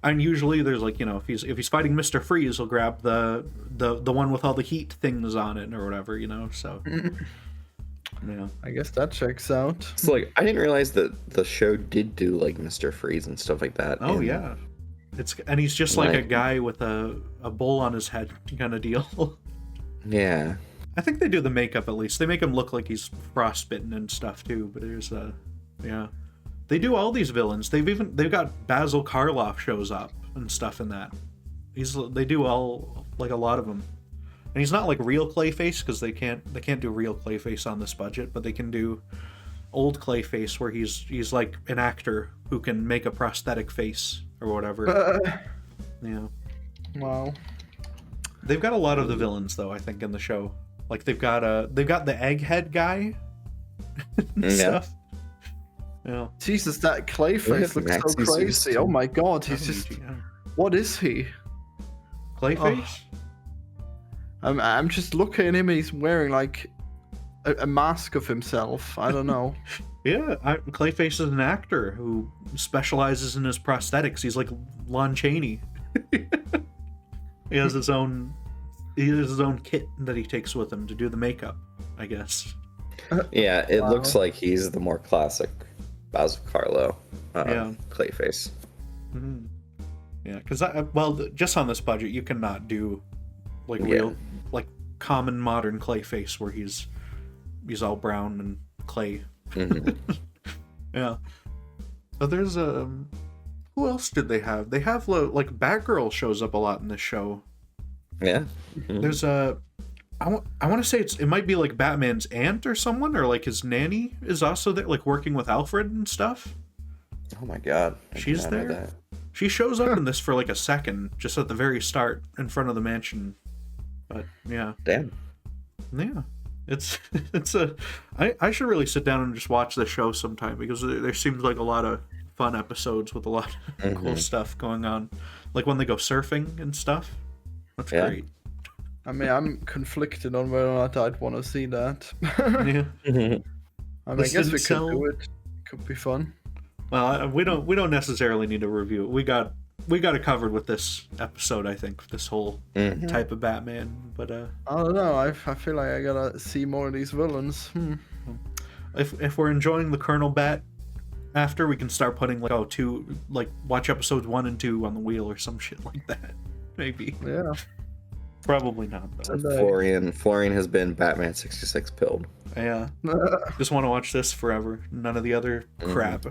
And usually there's like, you know, if he's fighting Mr. Freeze, he'll grab the one with all the heat things on it or whatever, you know. So yeah. I guess that checks out. So like, I didn't realize that the show did do like Mr. Freeze and stuff like that. Oh in- yeah. And he's just like a Right. guy with a bowl on his head kind of deal. Yeah. I think they do the makeup at least. They make him look like he's frostbitten and stuff too. But there's yeah, they do all these villains. They've got Basil Karloff shows up and stuff in that. They do all like a lot of them, and he's not like real Clayface because they can't do real Clayface on this budget, but they can do old Clayface where he's like an actor who can make a prosthetic face or whatever. Yeah. Wow. They've got a lot of the villains though, I think, in the show. Like they've got the egghead guy and Yeah. stuff. Yeah. Jesus, that Clayface Yeah, looks so Maxi Zeus, crazy. too. Oh my god, he's just. What is he? Clayface? I'm just looking at him and he's wearing like a mask of himself. I don't know. Yeah, Clayface is an actor who specializes in his prosthetics. He's like Lon Chaney. He has his own kit that he takes with him to do the makeup, I guess. Yeah, it Wow. looks like he's the more classic Basil Karlo Yeah. Clayface. Mhm. Yeah, because just on this budget, you cannot do like Yeah. real, like common modern Clayface where he's all brown and clay. Mhm. Yeah. But there's who else did they have? They have like Batgirl shows up a lot in this show. Yeah. Mhm. There's I want to say it might be like Batman's aunt or someone, or like his nanny is also there, like working with Alfred and stuff. Oh my god. I did She's not know there? that. She shows up in this for like a second, just at the very start, in front of the mansion. But yeah. Damn. Yeah. It's I should really sit down and just watch the show sometime, because there seems like a lot of fun episodes with a lot of cool stuff going on. Like when they go surfing and stuff. That's great. I mean, I'm conflicted on whether or not I'd want to see that. Yeah. I mean, I guess we could do it. It could be fun. Well, we don't necessarily need to review it. We got it covered with this episode, I think, this whole type of Batman. But I don't know. I feel like I gotta see more of these villains. If we're enjoying the COLONELBAT after, we can start putting watch episodes 1 and 2 on the wheel or some shit like that. Maybe. Yeah. Probably not though. Florian has been Batman 66 pilled. Yeah. Just want to watch this forever. None of the other crap.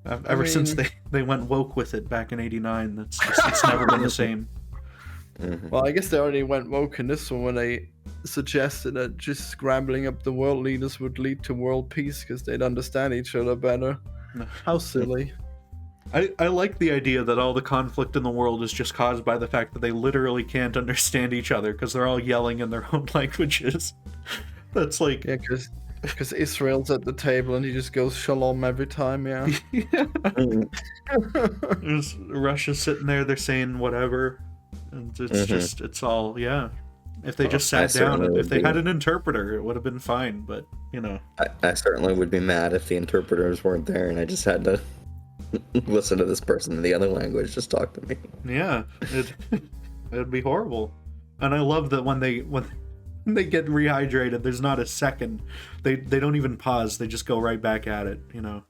Ever since they went woke with it back in '89, it's never been the same. Well, I guess they already went woke in this one when they suggested that just scrambling up the world leaders would lead to world peace because they'd understand each other better. How silly. I like the idea that all the conflict in the world is just caused by the fact that they literally can't understand each other because they're all yelling in their own languages. That's like... Yeah, because Israel's at the table and he just goes shalom every time, yeah. There's Russia's sitting there, they're saying whatever. And it's it's all, yeah. If they just sat down, if they had an interpreter, it would have been fine, but, you know. I certainly would be mad if the interpreters weren't there and I just had to listen to this person in the other language just talk to me. Yeah, it'd be horrible. And I love that when they get rehydrated, there's not a second. They don't even pause. They just go right back at it, you know.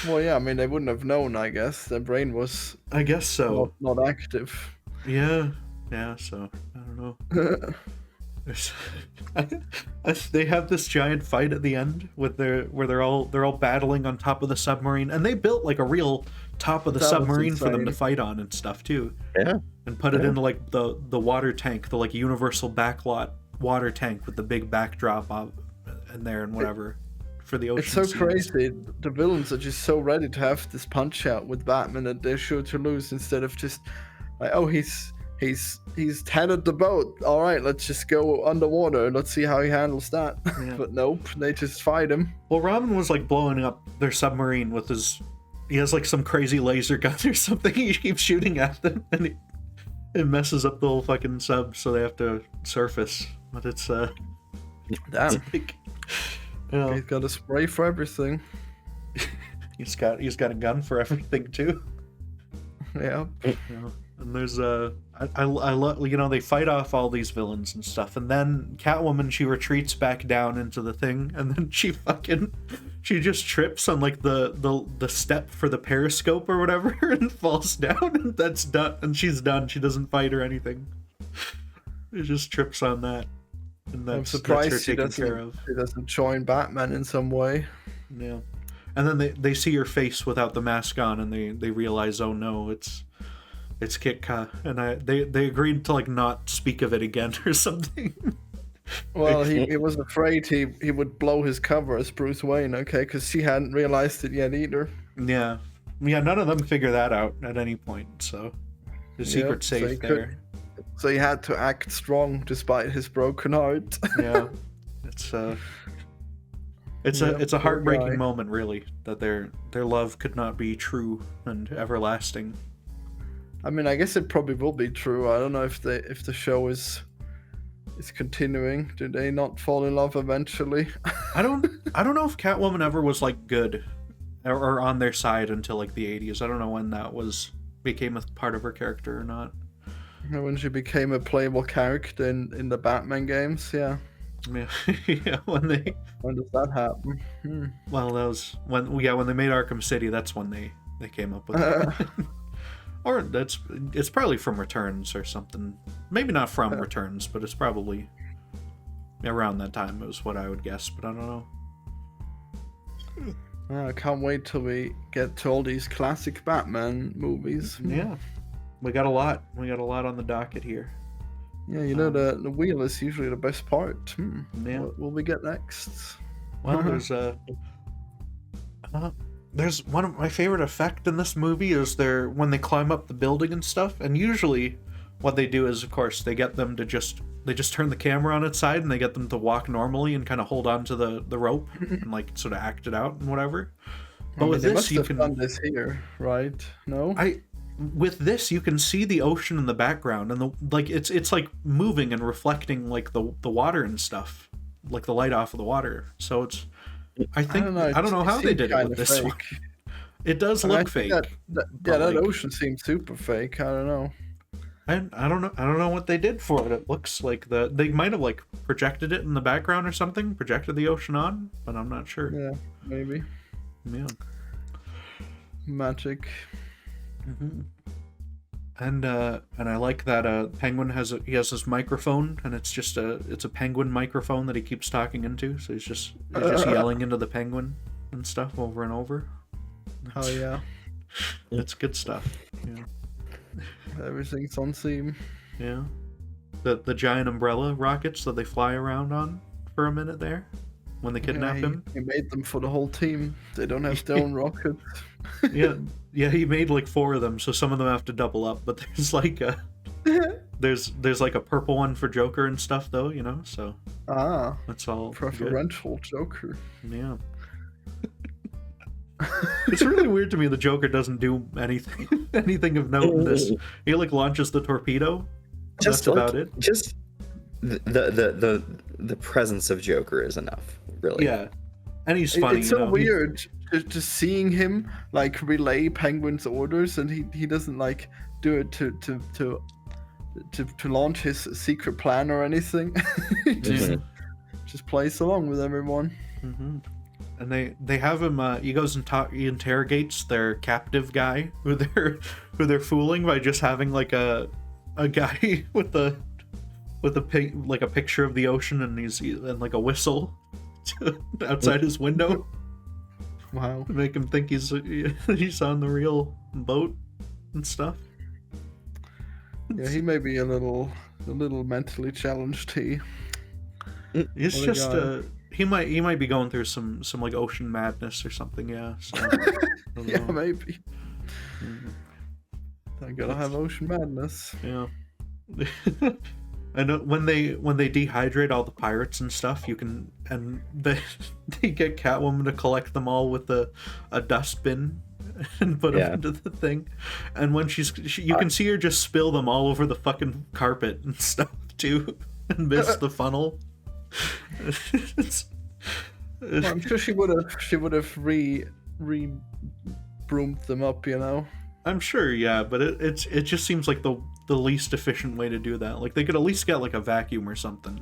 Well, yeah, I mean, they wouldn't have known, I guess. Their brain was... I guess so. Not active. Yeah, so, I don't know. They have this giant fight at the end where they're all battling on top of the submarine, and they built like a real top of the submarine for them to fight on and stuff too. Yeah. And put it into like the water tank, the like universal backlot water tank with the big backdrop in there and whatever for the ocean. It's so scenes. crazy. The villains are just so ready to have this punch out with Batman that they're sure to lose, instead of just like, oh, he's tethered the boat. All right, let's just go underwater and let's see how he handles that. Yeah. But nope, they just fight him. Well, Robin was like blowing up their submarine with he has like some crazy laser gun or something. He keeps shooting at them, and it messes up the whole fucking sub, so they have to surface. But it's damn. It's like, you know, he's got a spray for everything. he's got a gun for everything too. Yeah. You know, and there's I love, you know, they fight off all these villains and stuff, and then Catwoman, she retreats back down into the thing, and then she just trips on like the step for the periscope or whatever and falls down, and that's done, and she's done. She doesn't fight or anything. She just trips on that, and that's, I'm surprised that's her taken care of. She doesn't join Batman in some way. Yeah, and then they see her face without the mask on, and they realize, oh no, it's Kitka, and they agreed to like not speak of it again or something. Well, he was afraid he would blow his cover as Bruce Wayne, okay, because she hadn't realized it yet either. Yeah, none of them figure that out at any point, so the secret's safe there. So he had to act strong despite his broken heart. Yeah, it's a heartbreaking moment, really, that their love could not be true and everlasting. I mean, I guess it probably will be true. I don't know if the show is continuing. Do they not fall in love eventually? I don't know if Catwoman ever was like good or on their side until like the 80s. I don't know when that became a part of her character or not. When she became a playable character in the Batman games, yeah. Yeah, when does that happen? Well, that was when they made Arkham City. That's when they came up with it. Or it's probably from Returns or something. Maybe not from Returns, but it's probably around that time is what I would guess, but I don't know. I can't wait till we get to all these classic Batman movies. Yeah. We got a lot. We got a lot on the docket here. Yeah, you know, the wheel is usually the best part. Yeah. What will we get next? Well, there's one of my favorite effect in this movie is when they climb up the building and stuff, and usually what they do is, of course, they get them to they just turn the camera on its side and they get them to walk normally and kind of hold on to the rope and like sort of act it out and whatever. But with this, you can done this here, right? No, with this you can see the ocean in the background and it's like moving and reflecting like the water and stuff, like the light off of the water. So it's I don't know how they did it with this one. It does look fake. That ocean seems super fake. I don't know. I don't know what they did for it. It looks like they might have like projected it in the background or something, projected the ocean on, but I'm not sure. Yeah, maybe. Yeah. Magic. Mm-hmm. And I like that Penguin has this microphone, and it's a penguin microphone that he keeps talking into. So he's just yelling into the penguin and stuff over and over. Oh yeah, it's good stuff. Yeah. Everything's on theme. Yeah. The giant umbrella rockets that they fly around on for a minute there when they kidnap him. He made them for the whole team. They don't have their own rockets. Yeah, he made like 4 of them, so some of them have to double up, but there's like there's like a purple one for Joker and stuff though, you know, so that's all preferential good. Joker. Yeah. It's really weird to me the Joker doesn't do anything of note in this. He like launches the torpedo. Just that's about it. Just the presence of Joker is enough, really. Yeah. And he's funny. It's so weird just seeing him like relay Penguin's orders, and he doesn't like do it to launch his secret plan or anything. He just plays along with everyone. Mm-hmm. And they have him. He goes and he interrogates their captive guy, who they're fooling by just having like a guy with a picture of the ocean and like a whistle outside his window. Wow! To make him think he's on the real boat and stuff. Yeah, he may be a little mentally challenged. He's just He might be going through some like ocean madness or something, yeah. So, yeah, maybe. I gotta have ocean madness. Yeah. I know when they dehydrate all the pirates and stuff, they get Catwoman to collect them all with a dustbin and put them into the thing. And when you can see her just spill them all over the fucking carpet and stuff too, and miss the funnel. Well, I'm sure she would have broomed them up, you know. I'm sure, yeah, but it just seems like the least efficient way to do that. Like they could at least get like a vacuum or something.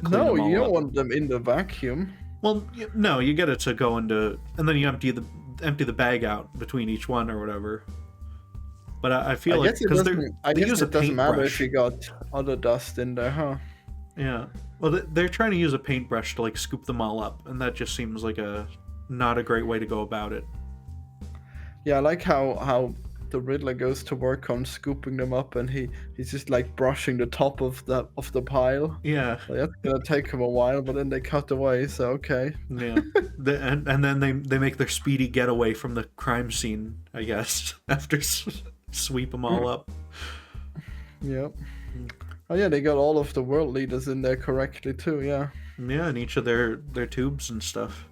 No, you don't want them in the vacuum. Well, no, you get it to go into, and then you empty the bag out between each one or whatever. But I feel like because it doesn't matter if you got other dust in there, huh? Yeah. Well, they're trying to use a paintbrush to like scoop them all up, and that just seems like not a great way to go about it. Yeah, I like how the Riddler goes to work on scooping them up, and he's just like brushing the top of the pile. Yeah, like, that's gonna take him a while, but then they cut away, so okay. Yeah, and then they make their speedy getaway from the crime scene, I guess, after sweep them all up. Yep. Oh yeah, they got all of the world leaders in there correctly too. Yeah. Yeah, and each of their tubes and stuff.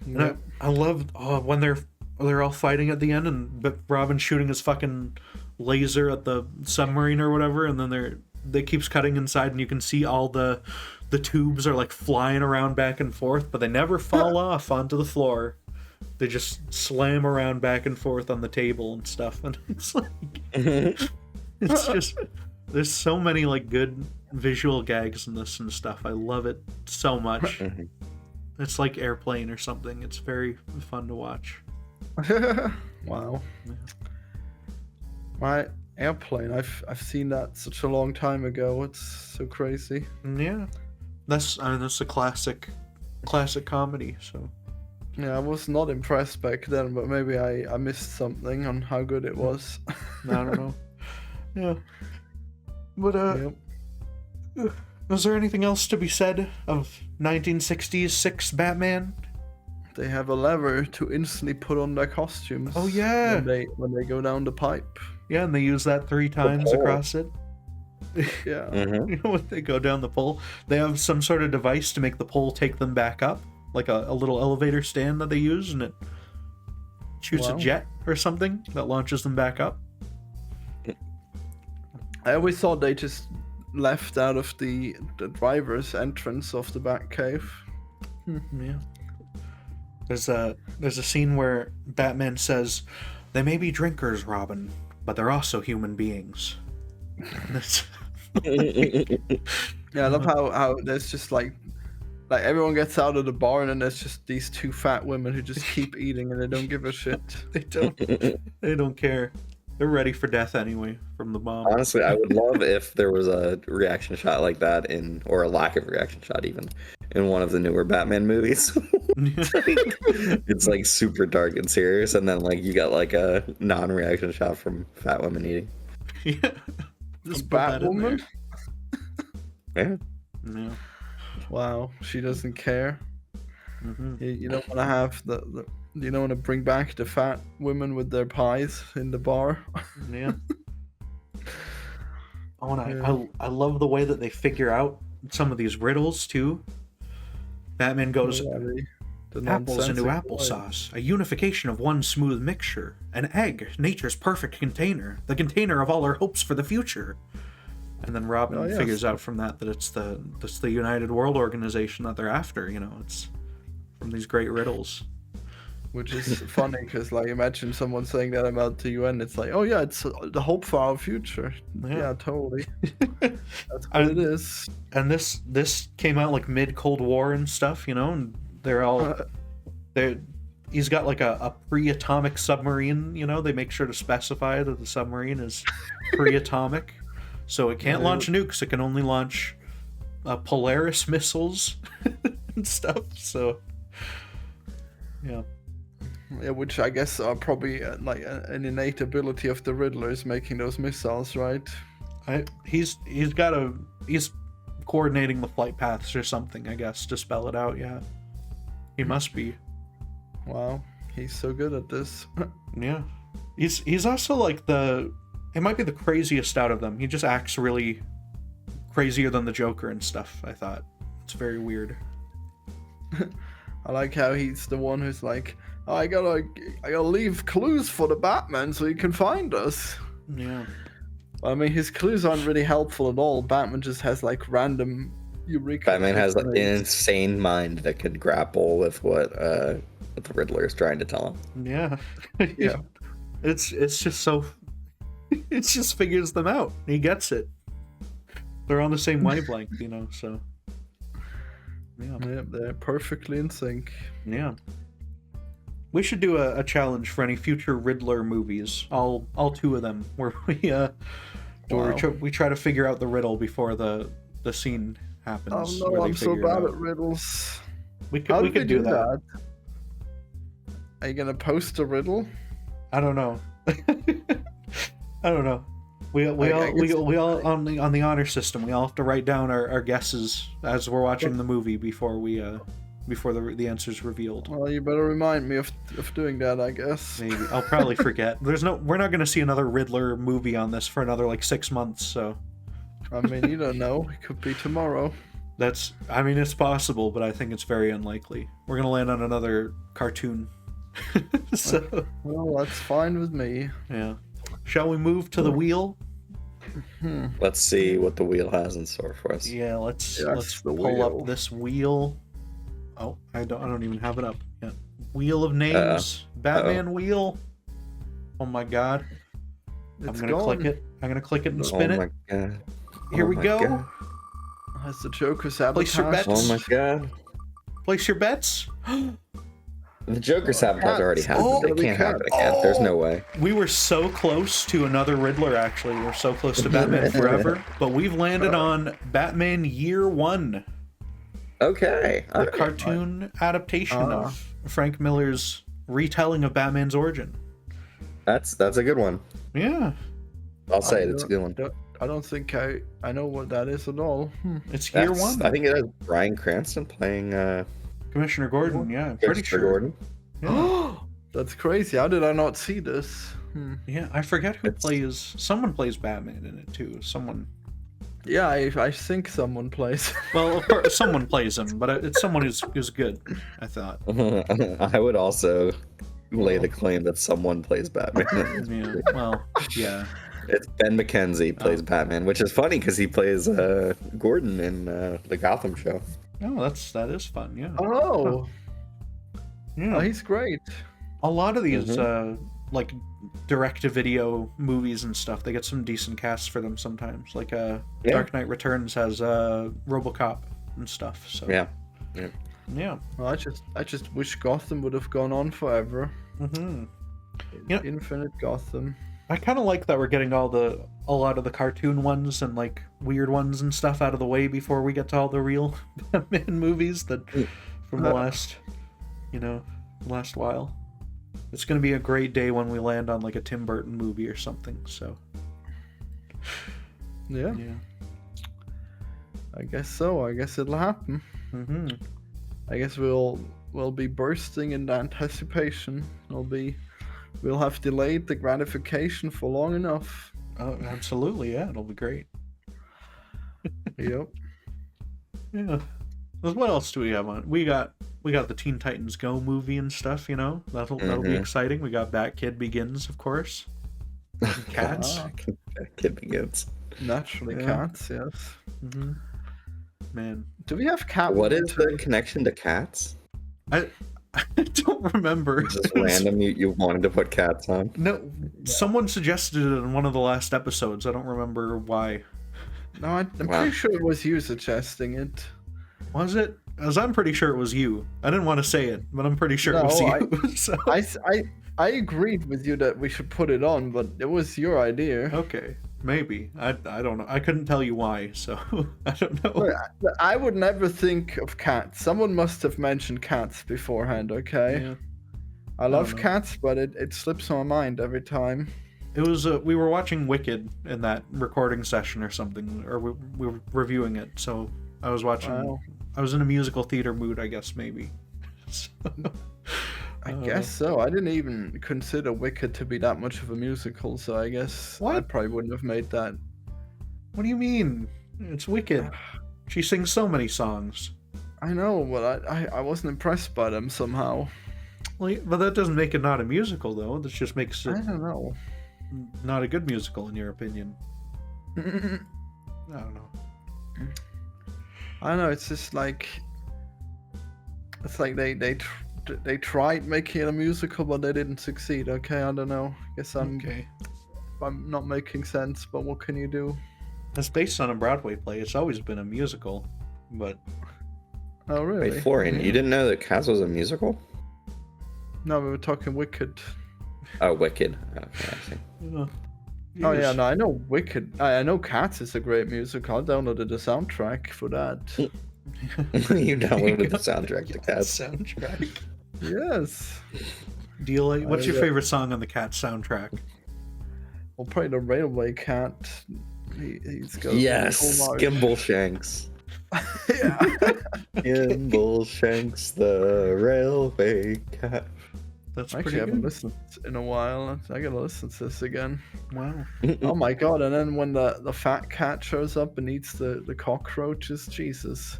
Yep. And I love when they're all fighting at the end, and Robin's shooting his fucking laser at the submarine or whatever, and then they keeps cutting inside, and you can see all the tubes are like flying around back and forth, but they never fall off onto the floor. They just slam around back and forth on the table and stuff, and it's like it's just. There's so many like good visual gags in this and stuff. I love it so much. It's like Airplane or something. It's very fun to watch. Wow. Yeah. My Airplane. I've seen that such a long time ago. It's so crazy. Yeah. That's a classic comedy. So. Yeah, I was not impressed back then, but maybe I missed something on how good it was. I don't know. Yeah. But is there anything else to be said of 1960s 6 Batman? they have a lever to instantly put on their costumes. Oh, yeah. When they go down the pipe. Yeah, and they use that 3 times pole. across it. Yeah. Mhm. You know, when they go down the pole, they have some sort of device to make the pole take them back up, like a little elevator stand that they use, and it shoots a Wow. jet or something that launches them back up. I always thought they just left out of the driver's entrance of the Batcave. Yeah. There's a scene where Batman says, "They may be drinkers, Robin, but they're also human beings." Yeah, I love how there's just like everyone gets out of the bar and then there's just these 2 fat women who just keep eating and they don't give a shit. They don't care. They're ready for death anyway from the bomb. Honestly, I would love if there was a reaction shot like that or a lack of reaction shot even, in one of the newer Batman movies. It's like super dark and serious, and then like you got like a non-reaction shot from fat women eating. Yeah. Just put that in Batwoman? Yeah. there. Yeah. Wow, she doesn't care. Mhm. You don't want to have you don't want to bring back the fat women with their pies in the bar. Yeah. Oh, and Yeah. I love the way that they figure out some of these riddles too. Batman goes, Yeah, the apples into nonsensical applesauce, a unification of one smooth mixture, an egg, nature's perfect container, the container of all our hopes for the future. And then Robin Oh, yes. figures out from that it's the United World Organization that they're after. You know, it's from these great riddles. Which is funny because, like, imagine someone saying that about the UN. It's like, oh yeah, it's the hope for our future. Yeah. Yeah, totally. That's what it is. And this came out like mid Cold War and stuff, you know, and they're all he's got like a pre-atomic submarine, you know. They make sure to specify that the submarine is pre-atomic, so it can't launch nukes. It can only launch Polaris missiles and stuff. So yeah. Yeah, which I guess are probably like an innate ability of the Riddler is making those missiles, right? He's coordinating the flight paths or something, I guess, to spell it out. Yeah, he must be. Wow, he's so good at this. Yeah, he's also like it might be the craziest out of them. He just acts really crazier than the Joker and stuff. I thought it's very weird. I like how he's the one who's like, oh, I gotta leave clues for the Batman so he can find us. Yeah. I mean, his clues aren't really helpful at all. Batman just has like random eureka. Batman has like, an techniques. insane mind that can grapple with what the Riddler is trying to tell him. Yeah. Yeah. It's just so. It just figures them out. He gets it. They're on the same wavelength, you know. So. Yeah. Yeah, they're perfectly in sync. Yeah. We should do a challenge for any future Riddler movies. All 2 of them, where we try to figure out the riddle before the scene happens. Oh where no, they I'm so figure it bad out. at riddles. We How could did they do that. Are you gonna post a riddle? I don't know. I don't know. We all on the honor system. We all have to write down our guesses as we're watching the movie before the answer's revealed. Well, you better remind me of doing that, I guess. Maybe I'll probably forget. We're not going to see another Riddler movie on this for another like 6 months. So, I mean, you don't know. It could be tomorrow. it's possible, but I think it's very unlikely. We're going to land on another cartoon. So, Well, that's fine with me. yeah. Shall we move to the wheel? Let's see what the wheel has in store for us. Yeah, let's Yes, the pull wheel. up this wheel. Oh, I don't even have it up. Yeah. Wheel of names. Batman wheel. Oh my god. It's I'm gonna click it. I'm gonna click it and spin Oh my it. god. Here Oh we my go. God. Has the Joker Place your sabotage? bets. Oh my god. Place your bets. The Joker sabotage already happened. Oh, It can't happen again. There's no way. We were so close to another Riddler, actually. We're so close to Batman Forever. But we've landed on Batman Year One, Okay. the cartoon adaptation of Frank Miller's retelling of Batman's origin. That's a good one. Yeah. I'll say it. It's a good one. I don't think I know what that is at all. It's Year One. I think it has Bryan Cranston playing Commissioner Gordon, yeah, I'm pretty Commissioner sure. Gordon. Yeah. That's crazy. How did I not see this? Yeah, I forget who plays. Someone plays Batman in it too. Someone. Yeah, I think someone plays. Well, of course, someone plays him, but it's someone who's good. I thought. I would also lay the claim that someone plays Batman. Yeah. Well, yeah. It's Ben McKenzie plays Batman, which is funny because he plays Gordon in the Gotham show. Oh, that is fun. Yeah. Oh, Yeah. oh, he's great. A lot of these like direct-to-video movies and stuff, they get some decent casts for them sometimes. Like Dark Knight Returns has RoboCop and stuff. So Yeah. yeah. Well, I just wish Gotham would have gone on forever. Mm-hmm. Yeah. Infinite Gotham. I kind of like that we're getting a lot of the cartoon ones and like weird ones and stuff out of the way before we get to all the real Batman movies that from the last while. It's going to be a great day when we land on like a Tim Burton movie or something. So Yeah. I guess so. I guess it'll happen. Mm-hmm. I guess we'll be bursting in anticipation. We'll have delayed the gratification for long enough. Oh, absolutely, yeah, it'll be great. Yep. Yeah. What else do we have on? We got the Teen Titans Go movie and stuff. That'll be exciting. We got Bat Kid Begins, of course. And Cats. Kid Begins. Naturally, Cats. Yes. Mm-hmm. Man, do we have cat? What is the connection to cats? I don't remember. Just random. You wanted to put cats on? No, someone suggested it in one of the last episodes. I don't remember why. No, I'm pretty sure it was you suggesting it. Was it? As I'm pretty sure it was you. I didn't want to say it, but I'm pretty sure it was you. So. I agreed with you that we should put it on, but it was your idea. Okay, maybe. I don't know. I couldn't tell you why, so I don't know. I would never think of cats. Someone must have mentioned cats beforehand, okay? Yeah. I love cats, but it slips my mind every time. It was we were watching Wicked in that recording session or something, or we were reviewing it, so I was watching. Wow. I was in a musical theater mood, I guess, maybe. So, I guess so. I didn't even consider Wicked to be that much of a musical, so I guess I probably wouldn't have made that. What do you mean? It's Wicked. She sings so many songs. I know, but I wasn't impressed by them somehow. Well, but that doesn't make it not a musical, though. That just makes it I don't know. not a good musical, in your opinion. I don't know. I don't know. It's just like they tried making it a musical, but they didn't succeed. Okay, I don't know. Guess I'm not making sense, but what can you do? It's based on a Broadway play. It's always been a musical, but. Oh really? Wait, Florian, you didn't know that Cats was a musical? No, we were talking Wicked. Oh, Wicked. Okay, I see. Oh yeah, no, I know Wicked. I know Cats is a great musical. I downloaded the soundtrack for that. You downloaded the soundtrack to Cats. Soundtrack. Yes. Do you like? What's your favorite song on the Cats soundtrack? Well, probably the Railway Cat. He's got Yes, Gimbal Shanks. Yeah. Gimbal Shanks, the Railway Cat. That's I actually pretty haven't good. listened in a while. I gotta listen to this again. Wow. Oh my god! And then when the fat cat shows up and eats the cockroaches, Jesus!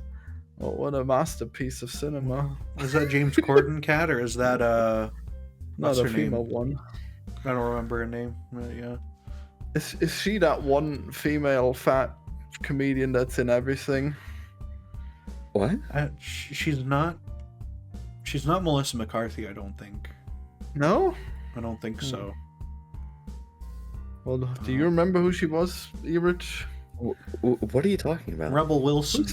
Oh, what a masterpiece of cinema! Is that James Corden cat or is that Not what's a her name? female one. I don't remember her name. Yeah. Is she that one female fat comedian that's in everything? What? She's not. She's not Melissa McCarthy. I don't think. No. I don't think so. Well, do you remember who she was, Erich? What are you talking about? Rebel Wilson.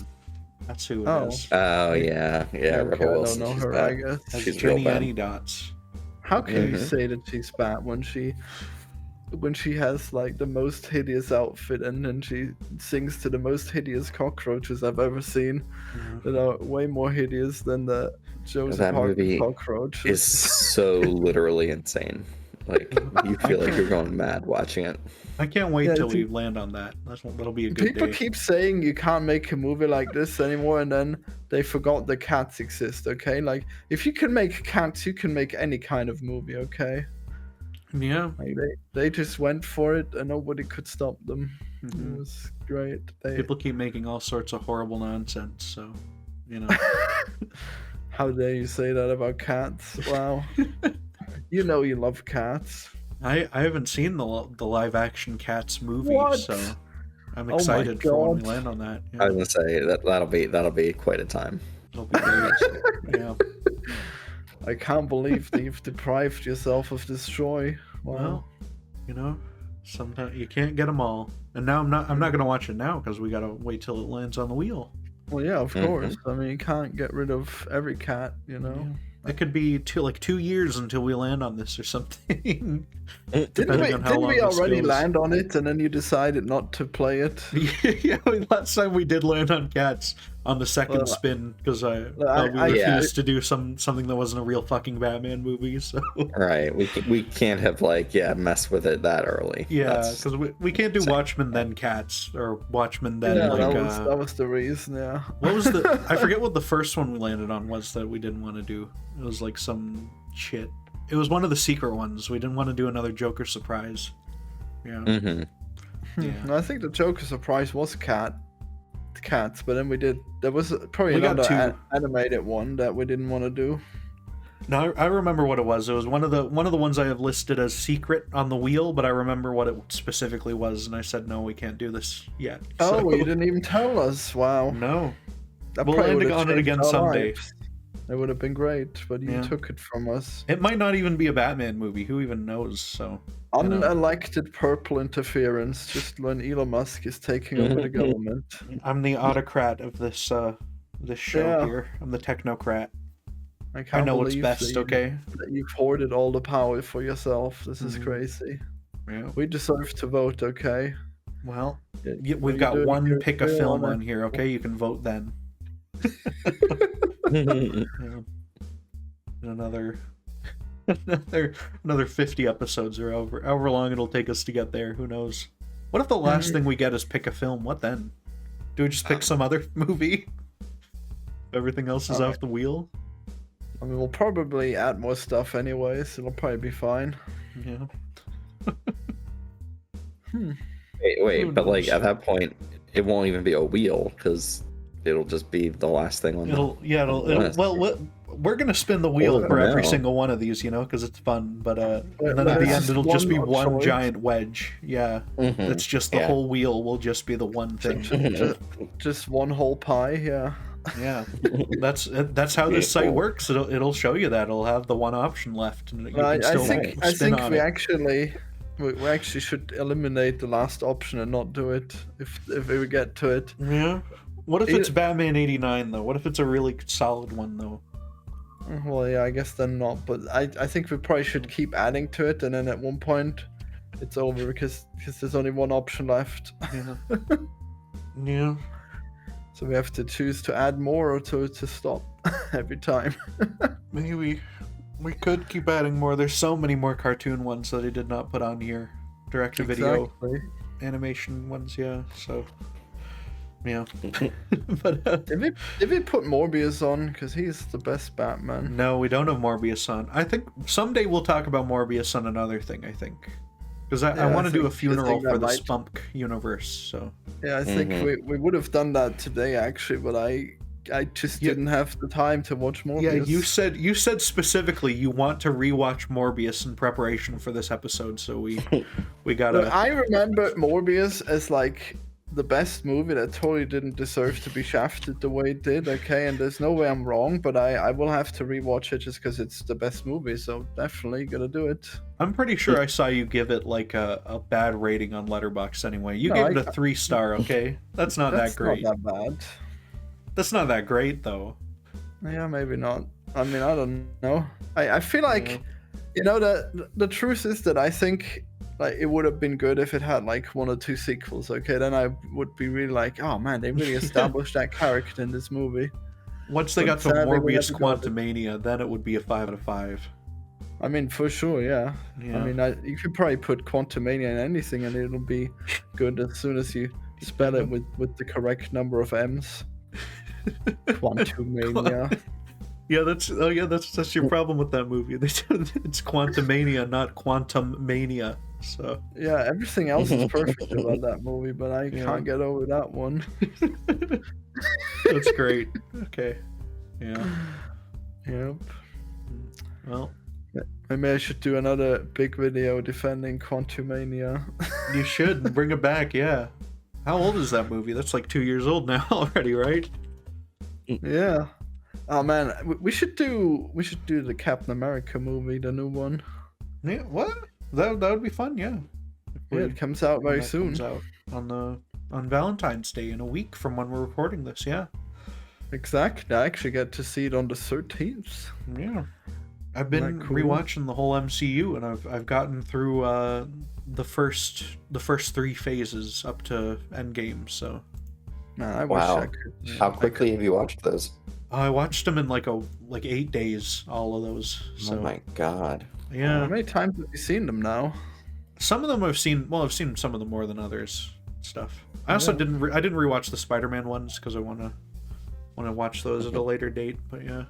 That's who it is. Oh yeah, Okay, Rebel Wilson. I don't know She's her. bad. I guess. That's She's real Jenny bad. Any Dots. How can you Mhm. say that she's fat when she has like the most hideous outfit and then she sings to the most hideous cockroaches I've ever seen that are way more hideous than the Joseph That Parker movie cockroaches. Is so literally insane. Like, you feel like you're going mad watching it. I can't wait Yeah, till we dude. land on that. That'll be a good People day. keep saying you can't make a movie like this anymore, and then they forgot the cats exist. Okay, like if you can make cats, you can make any kind of movie. Okay, Yeah. like they just went for it, and nobody could stop them. Mhm. It was great. They People keep making all sorts of horrible nonsense, so you know. How dare you say that about cats? Wow. You know you love cats. I haven't seen the live action Cats movie, What? so I'm Oh my excited for when we God. land on that. I Yeah, was gonna say that'll be quite a time. it'll be great. Yeah. I can't believe that you've deprived yourself of this joy. Wow. Well, you know, sometimes you can't get them all. And now I'm not gonna watch it now because we gotta wait till it lands on the wheel. Well, yeah, of Mhm. course. I mean, you can't get rid of every cat, you know. It could be 2 years until we land on this or something. Didn't Depending on how didn't long we this already goes. land on it, and then you decided not to play it? Yeah, last time we did land on Cats on the second Well, spin because we I- refused to do something that wasn't a real fucking Batman movie. So Right. We can't have messed with it that early. yeah, That's- because we can't do Watchmen then Cats or Watchmen then Yeah, like that was the reason. Yeah. what was the I forget what the first one we landed on was that we didn't want to do. It was like some shit. It was one of the secret ones. We didn't want to do another Joker surprise. Yeah. Mhm. Yeah. I think the Joker surprise was cats, but then there was probably We got another two. animated one that we didn't want to do. No, I remember what it was. It was one of the ones I have listed as secret on the wheel, but I remember what it specifically was, and I said no, we can't do this yet. Oh, So- you didn't even tell us. Wow. No. That We'll probably land would've on it changed again our someday. lives. It would have been great, but you Yeah. took it from us. It might not even be a Batman movie. Who even knows? So you know. Unelected purple interference, just when Elon Musk is taking over the government. I'm the autocrat of this show Yeah. here. I'm the technocrat. I I can't know what's believe best. that Okay. you've hoarded all the power for yourself. This is Mhm. crazy. Yeah. We deserve to vote, okay? Well, Yeah, we've you're got doing one good pick a there, film Anna. on here. Okay, you can vote then. Yeah. And another 50 episodes or however long it'll take us to get there. Who knows? What if the last thing we get is pick a film? What then? Do we just pick some other movie? Everything else is off the wheel. I mean, we'll probably add more stuff anyways. It'll probably be fine. Yeah. Wait, Who but like knows? at that point, it won't even be a wheel because it'll just be the last thing on. It'll Last well we're gonna spin the wheel Well, for every no. single one of these, because it's fun. But and then But at the it's end it'll just be one one choice. giant wedge. Yeah, Mhm. it's just the Yeah. whole wheel will just be the one thing. Just one whole pie, yeah. Yeah, that's how this site Cool. works. It'll show you that it'll have the one option left, and you I can still think spin on we it. actually should eliminate the last option and not do it if we get to it. Yeah. What if it's It- Batman '89 though? What if it's a really solid one though? Well, yeah, I guess then not. But I think we probably should keep adding to it, and then at one point, it's over because there's only one option left. Yeah. Yeah. So we have to choose to add more or to stop every time. Maybe we could keep adding more. There's so many more cartoon ones that I did not put on here. Direct-to-video Exactly. animation ones, yeah. So, yeah. But Did we put Morbius on? Because he's the best Batman. no, we don't have Morbius on. I think someday we'll talk about Morbius on another thing. I think because I Yeah, want I to do a think funeral that for the might- Spunk universe. So Yeah, I think we would have done that today actually, but I just Yeah. didn't have the time to watch Morbius. yeah, you said specifically you want to rewatch Morbius in preparation for this episode. So we But gotta. I remember Morbius as like the best movie that totally didn't deserve to be shafted the way it did, okay? And there's no way I'm wrong, but I will have to rewatch it just because it's the best movie, so definitely gonna do it. I'm pretty sure I saw you give it like a bad rating on Letterboxd anyway. You No, gave it I- a 3-star, okay? That's not That's that great. not that bad. That's not that great though. Yeah, maybe not. I mean, I don't know. I feel like, Yeah. you know, the truth is that I think like it would have been good if it had like 1 or 2 sequels, okay? Then I would be really like, oh man, they really established that character in this movie. Once they But got to sadly, we Morbius never got it. Quantumania, then it would be a 5 out of 5. I mean, for sure, yeah. Yeah. I mean, you could probably put Quantumania in anything, and it'll be good as soon as you spell it with the correct number of M's. Quantumania. Yeah, that's your problem with that movie. It's Quantumania, not Quantum Mania. So Yeah, everything else is perfect about that movie, but I can't get over that one. That's great. Okay. Yeah. Yep. Well, maybe I should do another big video defending Quantumania. you should bring it back. Yeah. How old is that movie? That's like 2 years old now already, right? Yeah. Oh man, we should do the Captain America movie, the new one. Yeah. What? That would be fun. Yeah. Yeah, it comes out very soon. Comes out on Valentine's Day in a week from when we're recording this. Yeah. Exactly. I actually get to see it on the 13th. Yeah. I've been Cool? rewatching the whole MCU, and I've gotten through the first 3 phases up to Endgame. So. Man, I wish I could. How quickly have you watched those? I watched them in like 8 days, all of those. So, Oh my god. yeah. How many times have you seen them now? Some of them I've seen. Well, I've seen some of them more than others. Stuff. I also didn't rewatch the Spider-Man ones because I want to watch those at a later date. But yeah.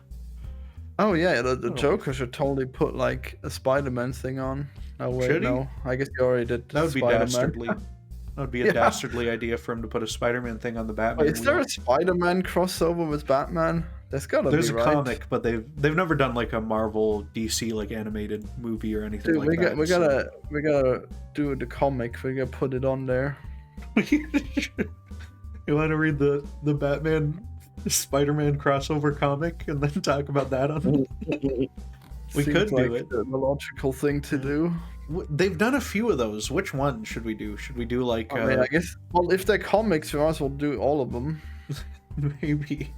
Oh yeah, the Joker should totally put like a Spider-Man thing on. Oh wait, Should he? no. I guess he already did. That would be Spider-Man. dastardly. That would be a dastardly idea for him to put a Spider-Man thing on the Batman. Wait, is there wheel. a Spider-Man crossover with Batman? There's gotta There's be, a right? comic, but they've never done like a Marvel DC like animated movie or anything Dude, like that. we gotta do the comic. We gotta put it on there. You want to read the Batman Spider-Man crossover comic and then talk about that on? We Seems could do like it. The logical thing to do. They've done a few of those. Which one should we do? Should we do like? I mean, I guess. Well, if they're comics, we might as well do all of them. Maybe.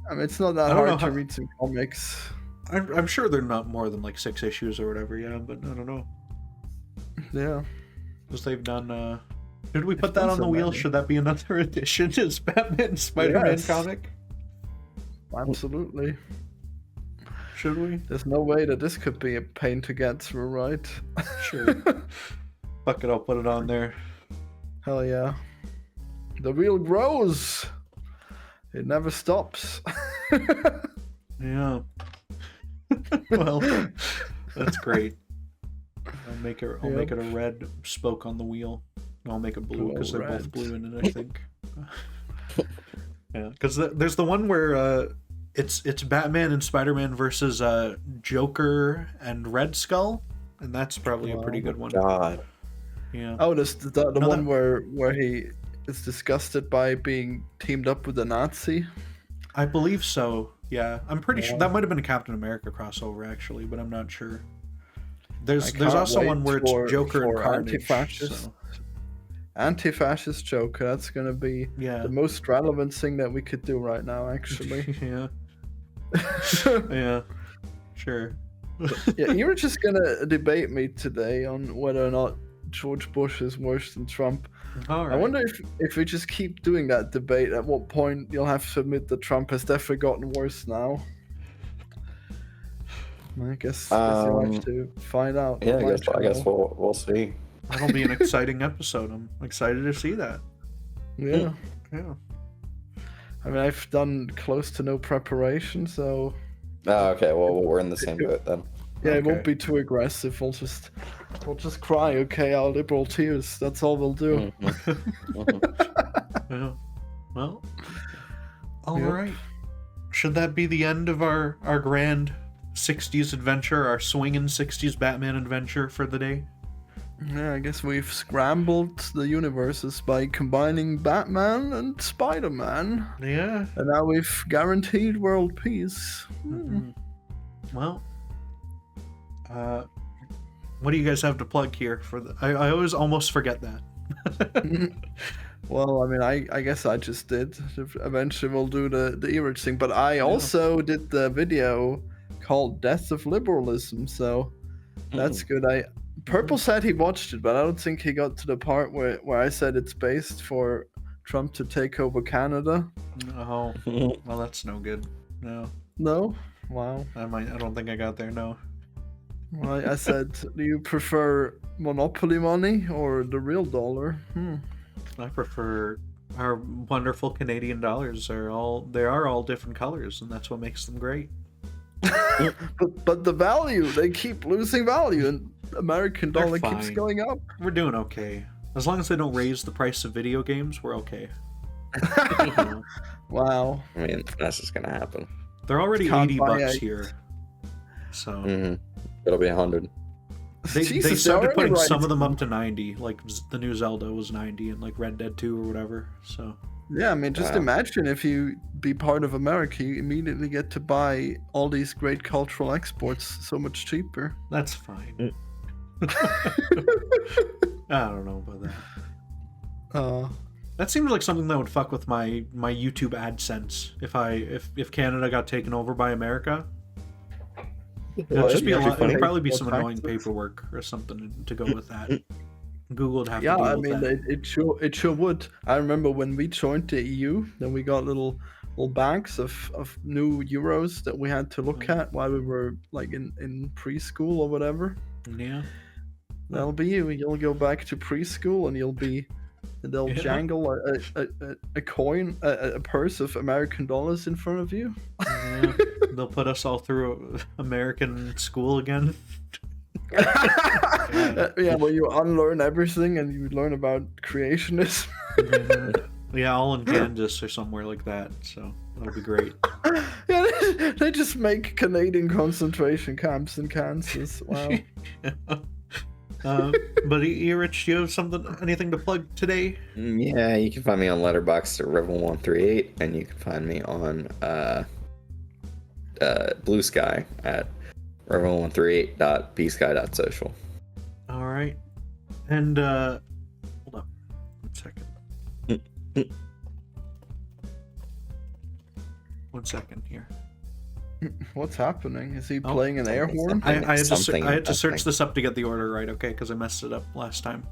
I mean, it's not that I don't know hard to how- read some comics. I'm sure they're not more than like 6 issues or whatever. Yeah, but I don't know. Yeah. Because they've done. Should we put done that on the so wheel? many. Should that be another edition? Is Batman Spider-Man Yes. comic? Absolutely. Should we? There's no way that this could be a pain to get through, right? Sure. Fuck it, I'll put it on there. Hell yeah. The wheel grows. It never stops. Yeah. Well, that's great. I'll make it a red spoke on the wheel. I'll make it blue because they're both Red. blue in it, I think. Yeah, because there's the one where it's Batman and Spider-Man versus Joker and Red Skull, and that's probably a pretty good one. God. Yeah. Oh, the No, one where he is disgusted by being teamed up with a Nazi. I believe so. Yeah, I'm pretty sure that might have been a Captain America crossover actually, but I'm not sure. There's can't also wait one where it's for Joker and Carnage. anti-fascist. So, Anti-fascist Joker. That's gonna be yeah. the most relevant thing that we could do right now, actually. Yeah. Yeah. Sure. Yeah, you were just gonna debate me today on whether or not George Bush is worse than Trump. All right. I wonder if we just keep doing that debate, at what point you'll have to admit that Trump has definitely gotten worse now. I guess you'll have to find out. Yeah, on my I guess channel. we'll see. That'll be an exciting episode. I'm excited to see that. Yeah. Yeah. I mean, I've done close to no preparation, so Oh, okay, well we're in the same boat then. yeah, it won't Okay. be too aggressive. We'll just cry, okay, our liberal tears. That's all we'll do. Yeah. Well. All Yep. right. Should that be the end of our grand 60s adventure, our swinging 60s Batman adventure for the day? Yeah, I guess we've scrambled the universes by combining Batman and Spider-Man, Yeah. and now we've guaranteed world peace. Well, what do you guys have to plug here for the? I always almost forget that. Well, I mean, I guess I just did. Eventually, we'll do the Erich thing, but I also did the video called "Death of Liberalism," so that's good. Purple said he watched it, but I don't think he got to the part where I said it's based for Trump to take over Canada. Oh, well, that's no good. No, No? Wow. I don't think I got there. No. Well, I said, do you prefer Monopoly money or the real dollar? I prefer our wonderful Canadian dollars. They are all different colors, and that's what makes them great. but the value, they keep losing value, and American dollar keeps going up. We're doing okay. As long as they don't raise the price of video games, we're okay. Wow. I mean, that's just gonna happen. They're already $80 here. So it'll be 100. They started putting some of them up to 90, like the new Zelda was 90 and like Red Dead 2 or whatever. So yeah, I mean, just imagine if you be part of America, you immediately get to buy all these great cultural exports so much cheaper. That's fine. I don't know about that. That seems like something that would fuck with my YouTube AdSense if Canada got taken over by America. It'd just be a lot. It'd probably be some annoying paperwork or something to go with that. Google would have to deal with that. Yeah, I mean, it sure would. I remember when we joined the EU, then we got little bags of new euros that we had to look at while we were like in preschool or whatever. Yeah. That'll be you. You'll go back to preschool and they'll jangle a coin, a purse of American dollars in front of you. Yeah. They'll put us all through American school again. Yeah, well, you unlearn everything and you learn about creationism. Yeah, all in Kansas or somewhere like that. So that'll be great. Yeah, they just make Canadian concentration camps in Kansas. Wow. But Erich, do you have anything to plug today? Yeah, you can find me on Letterboxd at Revel138, and you can find me on Blue Sky at Revel138.bsky.social. All right, and hold on 1 second. 1 second here. What's happening? Is he playing an air horn? I had to search this up to get the order right, okay? Because I messed it up last time.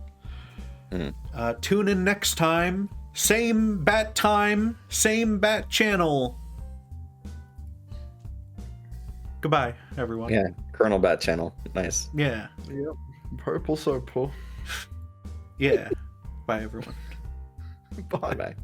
Tune in next time. Same bat time, same bat channel. Goodbye, everyone. Yeah, COLONELBAT channel. Nice. Yeah. Yep. Purple circle. Yeah. Bye, everyone. Bye. Bye.